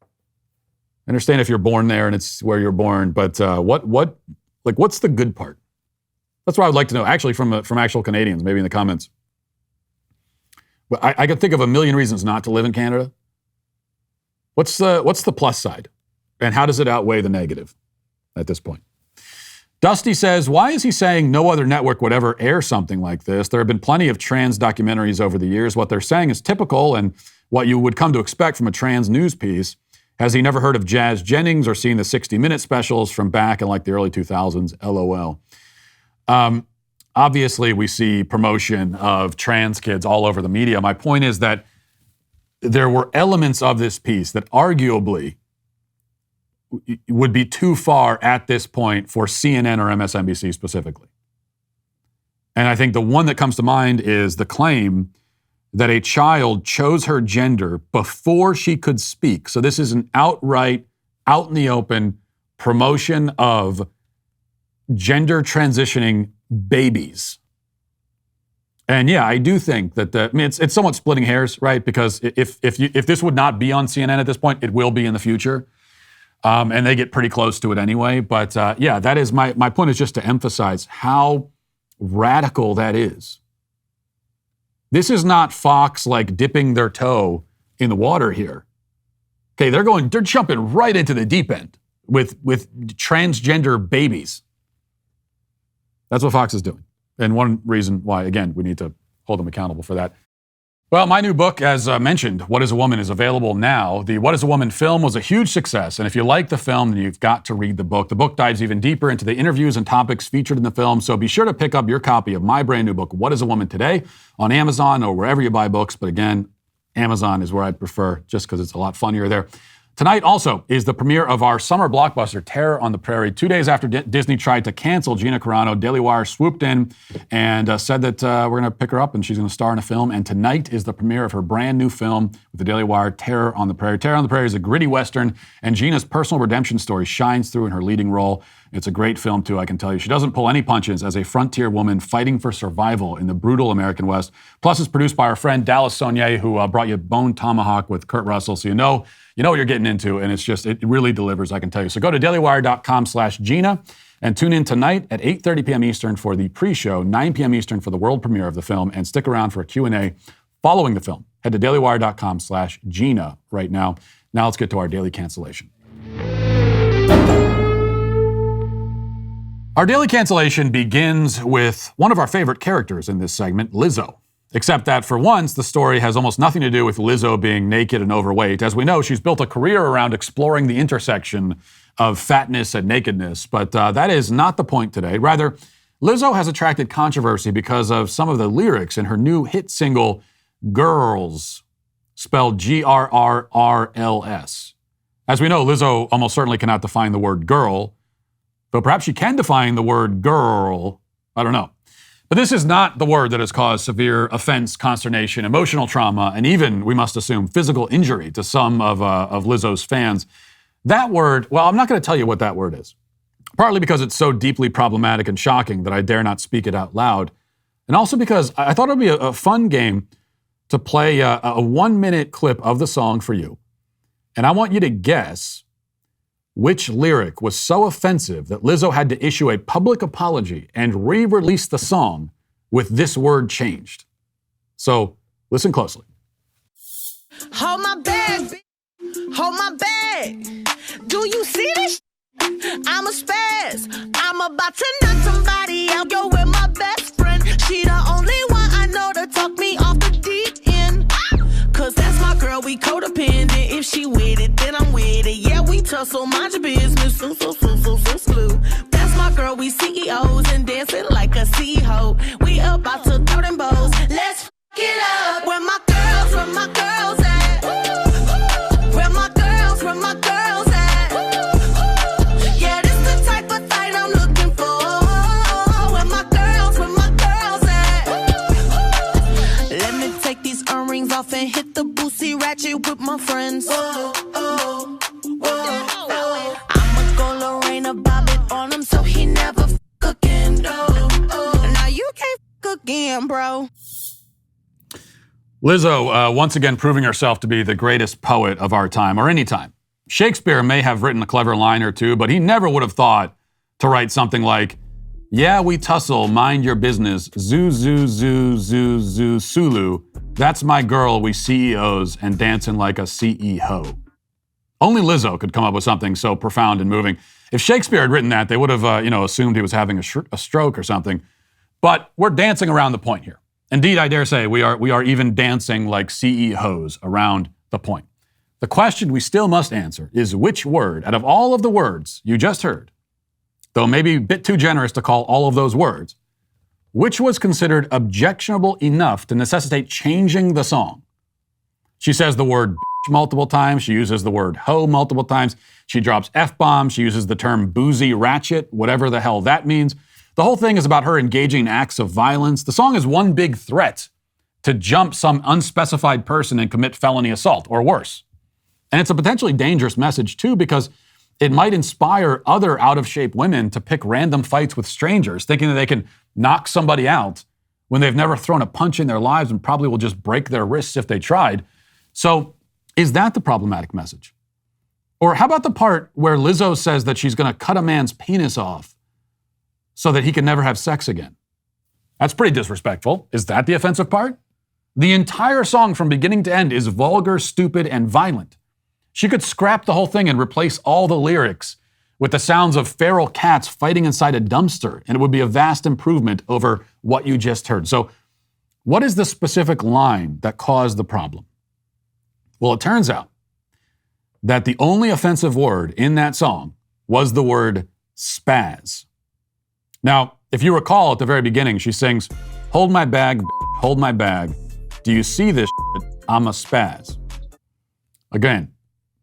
Speaker 1: I understand if you're born there and it's where you're born, but what's the good part? That's what I would like to know, actually, from actual Canadians, maybe in the comments. But I could think of a million reasons not to live in Canada. What's the plus side, and how does it outweigh the negative at this point? Dusty says, why is he saying no other network would ever air something like this? There have been plenty of trans documentaries over the years. What they're saying is typical and what you would come to expect from a trans news piece. Has he never heard of Jazz Jennings or seen the 60-minute specials from back in like the early 2000s? LOL. Obviously, we see promotion of trans kids all over the media. My point is that there were elements of this piece that arguably would be too far at this point for CNN or MSNBC specifically. And I think the one that comes to mind is the claim that a child chose her gender before she could speak. So this is an outright, out in the open promotion of gender transitioning babies. And yeah, I do think that it's somewhat splitting hairs, right? Because if this would not be on CNN at this point, it will be in the future. And they get pretty close to it anyway. But yeah, that is my point is just to emphasize how radical that is. This is not Fox like dipping their toe in the water here. Okay, they're jumping right into the deep end with transgender babies. That's what Fox is doing. And one reason why, again, we need to hold them accountable for that. Well, my new book, as mentioned, What is a Woman, is available now. The What is a Woman film was a huge success, and if you like the film, then you've got to read the book. The book dives even deeper into the interviews and topics featured in the film, so be sure to pick up your copy of my brand new book, What is a Woman, today on Amazon or wherever you buy books. But again, Amazon is where I prefer, just because it's a lot funnier there. Tonight also is the premiere of our summer blockbuster, Terror on the Prairie. 2 days after Disney tried to cancel Gina Carano, Daily Wire swooped in and said that we're going to pick her up and she's going to star in a film. And tonight is the premiere of her brand new film with the Daily Wire, Terror on the Prairie. Terror on the Prairie is a gritty Western, and Gina's personal redemption story shines through in her leading role. It's a great film, too, I can tell you. She doesn't pull any punches as a frontier woman fighting for survival in the brutal American West. Plus, it's produced by our friend Dallas Saunier, who brought you Bone Tomahawk with Kurt Russell, so you know what you're getting into, and it really delivers, I can tell you. So go to dailywire.com/Gina and tune in tonight at 8:30 p.m. Eastern for the pre-show, 9 p.m. Eastern for the world premiere of the film, and stick around for a Q&A following the film. Head to dailywire.com/Gina right now. Now let's get to our daily cancellation. Our daily cancellation begins with one of our favorite characters in this segment, Lizzo. Except that for once, the story has almost nothing to do with Lizzo being naked and overweight. As we know, she's built a career around exploring the intersection of fatness and nakedness, but that is not the point today. Rather, Lizzo has attracted controversy because of some of the lyrics in her new hit single, Girls, spelled Grrrls. As we know, Lizzo almost certainly cannot define the word girl, but perhaps she can define the word girl. I don't know. But this is not the word that has caused severe offense, consternation, emotional trauma, and even, we must assume, physical injury to some of Lizzo's fans. That word, well, I'm not going to tell you what that word is. Partly because it's so deeply problematic and shocking that I dare not speak it out loud. And also because I thought it would be a fun game to play a 1-minute clip of the song for you. And I want you to guess which lyric was so offensive that Lizzo had to issue a public apology and re-release the song with this word changed. So listen closely.
Speaker 2: Hold my bag, hold my bag. Do you see this? I'm a spaz. I'm about to knock somebody out. Yo, with my best friend. She the only one I know to talk me off the deep end. Cause that's my girl, we codependent. If she with it, then I'm with it. Yeah, we tussle, mind your business. So slew. That's my girl, we CEOs and dancing like a C-ho. We about to throw them bows. Let's f it up. Where my girls at? Where my girls at? Yeah, this the type of fight I'm looking for. Where my girls at? Let me take these earrings off and hit the boosie ratchet with my friends. I'ma go Lorena Bobbitt on him so he never f again. Now you can't f again, bro.
Speaker 1: Lizzo, once again proving herself to be the greatest poet of our time, or any time. Shakespeare may have written a clever line or two, but he never would have thought to write something like, yeah, we tussle, mind your business, zoo, Sulu. That's my girl, we CEOs, and dancing like a CEO. Only Lizzo could come up with something so profound and moving. If Shakespeare had written that, they would have, assumed he was having a stroke or something. But we're dancing around the point here. Indeed, I dare say we are even dancing like CEOs around the point. The question we still must answer is which word, out of all of the words you just heard, though maybe a bit too generous to call all of those words, which was considered objectionable enough to necessitate changing the song? She says the word multiple times. She uses the word hoe multiple times. She drops F-bombs. She uses the term boozy ratchet, whatever the hell that means. The whole thing is about her engaging in acts of violence. The song is one big threat to jump some unspecified person and commit felony assault, or worse. And it's a potentially dangerous message, too, because it might inspire other out-of-shape women to pick random fights with strangers, thinking that they can knock somebody out when they've never thrown a punch in their lives and probably will just break their wrists if they tried. So, is that the problematic message? Or how about the part where Lizzo says that she's going to cut a man's penis off so that he can never have sex again? That's pretty disrespectful. Is that the offensive part? The entire song from beginning to end is vulgar, stupid, and violent. She could scrap the whole thing and replace all the lyrics with the sounds of feral cats fighting inside a dumpster, and it would be a vast improvement over what you just heard. So, what is the specific line that caused the problem? Well, it turns out that the only offensive word in that song was the word spaz. Now, if you recall at the very beginning, she sings, "Hold my bag, hold my bag. Do you see this shit? I'm a spaz." Again,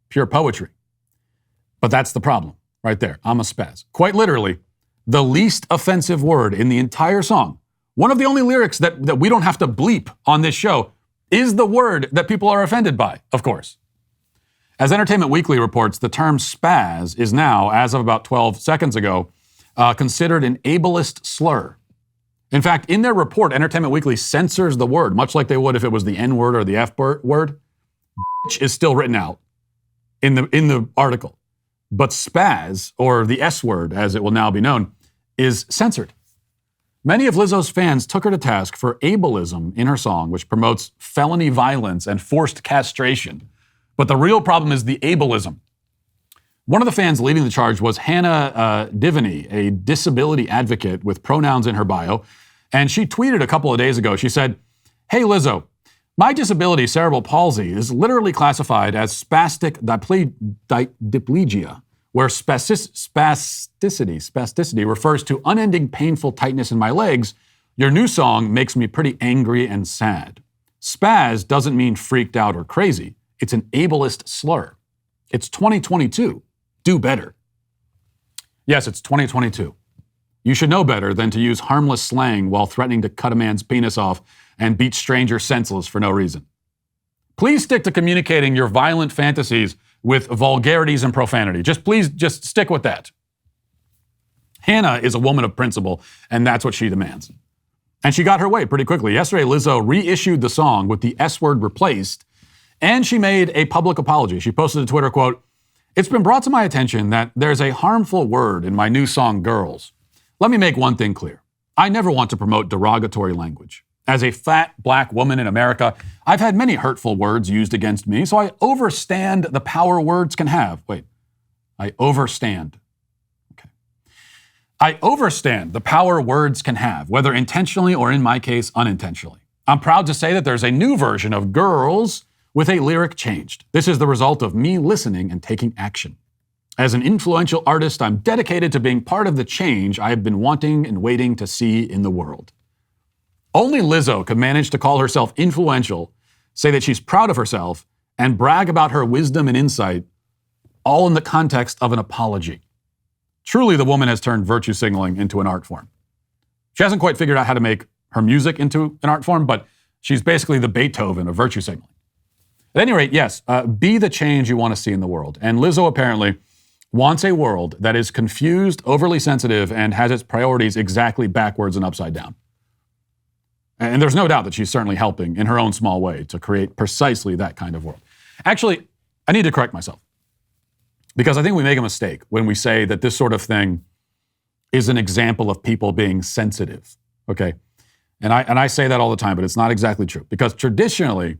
Speaker 1: pure poetry. But that's the problem right there. I'm a spaz. Quite literally, the least offensive word in the entire song, one of the only lyrics that we don't have to bleep on this show, is the word that people are offended by, of course. As Entertainment Weekly reports, the term spaz is now, as of about 12 seconds ago, considered an ableist slur. In fact, in their report, Entertainment Weekly censors the word, much like they would if it was the N-word or the F-word. Bitch is still written out in the article. But spaz, or the S-word, as it will now be known, is censored. Many of Lizzo's fans took her to task for ableism in her song, which promotes felony violence and forced castration. But the real problem is the ableism. One of the fans leading the charge was Hannah Divany, a disability advocate with pronouns in her bio. And she tweeted a couple of days ago, she said, "Hey Lizzo, my disability, cerebral palsy, is literally classified as spastic diplegia, where spasticity refers to unending painful tightness in my legs. Your new song makes me pretty angry and sad. Spaz doesn't mean freaked out or crazy. It's an ableist slur. It's 2022. Do better." Yes, it's 2022. You should know better than to use harmless slang while threatening to cut a man's penis off and beat strangers senseless for no reason. Please stick to communicating your violent fantasies with vulgarities and profanity. Please stick with that. Hannah is a woman of principle, and that's what she demands. And she got her way pretty quickly. Yesterday, Lizzo reissued the song with the S-word replaced, and she made a public apology. She posted a Twitter quote, "It's been brought to my attention that there's a harmful word in my new song, Girls. Let me make one thing clear. I never want to promote derogatory language. As a fat black woman in America, I've had many hurtful words used against me, so I overstand the power words can have." I overstand the power words can have, whether intentionally or, in my case, unintentionally. I'm proud to say that there's a new version of Girls with a lyric changed. This is the result of me listening and taking action. As an influential artist, I'm dedicated to being part of the change I have been wanting and waiting to see in the world. Only Lizzo could manage to call herself influential, say that she's proud of herself, and brag about her wisdom and insight, all in the context of an apology. Truly, the woman has turned virtue signaling into an art form. She hasn't quite figured out how to make her music into an art form, but she's basically the Beethoven of virtue signaling. At any rate, yes, be the change you want to see in the world. And Lizzo apparently wants a world that is confused, overly sensitive, and has its priorities exactly backwards and upside down. And there's no doubt that she's certainly helping in her own small way to create precisely that kind of world. Actually, I need to correct myself, because I think we make a mistake when we say that this sort of thing is an example of people being sensitive, okay? And I say that all the time, but it's not exactly true, because traditionally,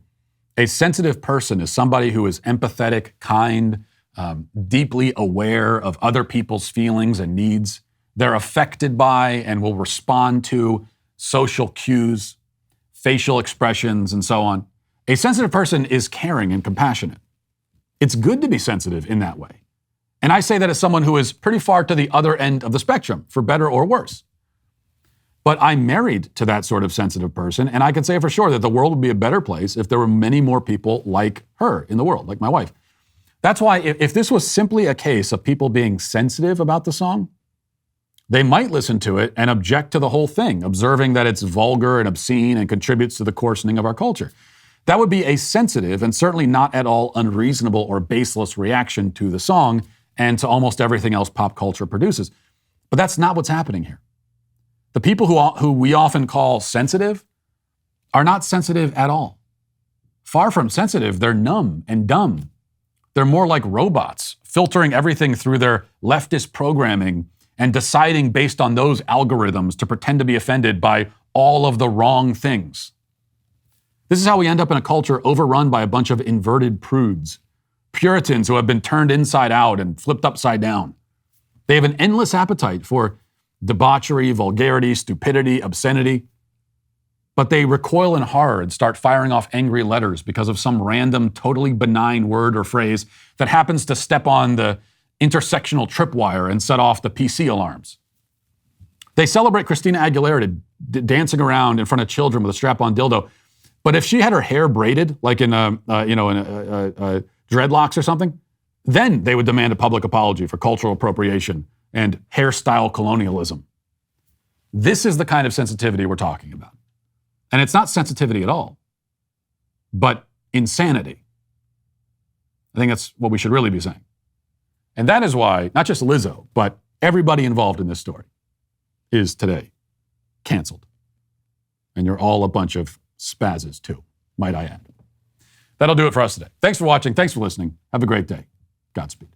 Speaker 1: a sensitive person is somebody who is empathetic, kind, deeply aware of other people's feelings and needs. They're affected by and will respond to social cues, facial expressions, and so on. A sensitive person is caring and compassionate. It's good to be sensitive in that way. And I say that as someone who is pretty far to the other end of the spectrum, for better or worse. But I'm married to that sort of sensitive person, and I can say for sure that the world would be a better place if there were many more people like her in the world, like my wife. That's why if this was simply a case of people being sensitive about the song, they might listen to it and object to the whole thing, observing that it's vulgar and obscene and contributes to the coarsening of our culture. That would be a sensitive and certainly not at all unreasonable or baseless reaction to the song and to almost everything else pop culture produces. But that's not what's happening here. The people who we often call sensitive are not sensitive at all. Far from sensitive, they're numb and dumb. They're more like robots, filtering everything through their leftist programming and deciding based on those algorithms to pretend to be offended by all of the wrong things. This is how we end up in a culture overrun by a bunch of inverted prudes, Puritans who have been turned inside out and flipped upside down. They have an endless appetite for debauchery, vulgarity, stupidity, obscenity, but they recoil in horror and start firing off angry letters because of some random, totally benign word or phrase that happens to step on the intersectional tripwire and set off the PC alarms. They celebrate Christina Aguilera dancing around in front of children with a strap-on dildo, but if she had her hair braided, like in dreadlocks or something, then they would demand a public apology for cultural appropriation and hairstyle colonialism. This is the kind of sensitivity we're talking about. And it's not sensitivity at all, but insanity. I think that's what we should really be saying. And that is why, not just Lizzo, but everybody involved in this story is today canceled. And you're all a bunch of spazzes too, might I add. That'll do it for us today. Thanks for watching. Thanks for listening. Have a great day. Godspeed.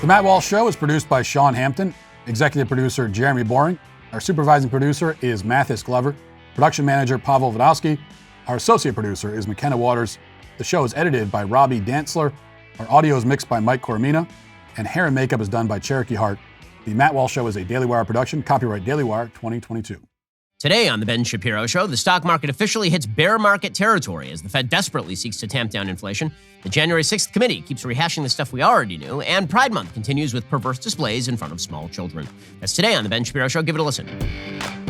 Speaker 1: The Matt Walsh Show is produced by Sean Hampton, executive producer Jeremy Boring. Our supervising producer is Mathis Glover, production manager Pavel Vodowski. Our associate producer is McKenna Waters. The show is edited by Robbie Dantzler. Our audio is mixed by Mike Coromina, and hair and makeup is done by Cherokee Hart. The Matt Walsh Show is a Daily Wire production, copyright Daily Wire 2022.
Speaker 11: Today on The Ben Shapiro Show, the stock market officially hits bear market territory as the Fed desperately seeks to tamp down inflation. The January 6th committee keeps rehashing the stuff we already knew, and Pride Month continues with perverse displays in front of small children. That's today on The Ben Shapiro Show. Give it a listen.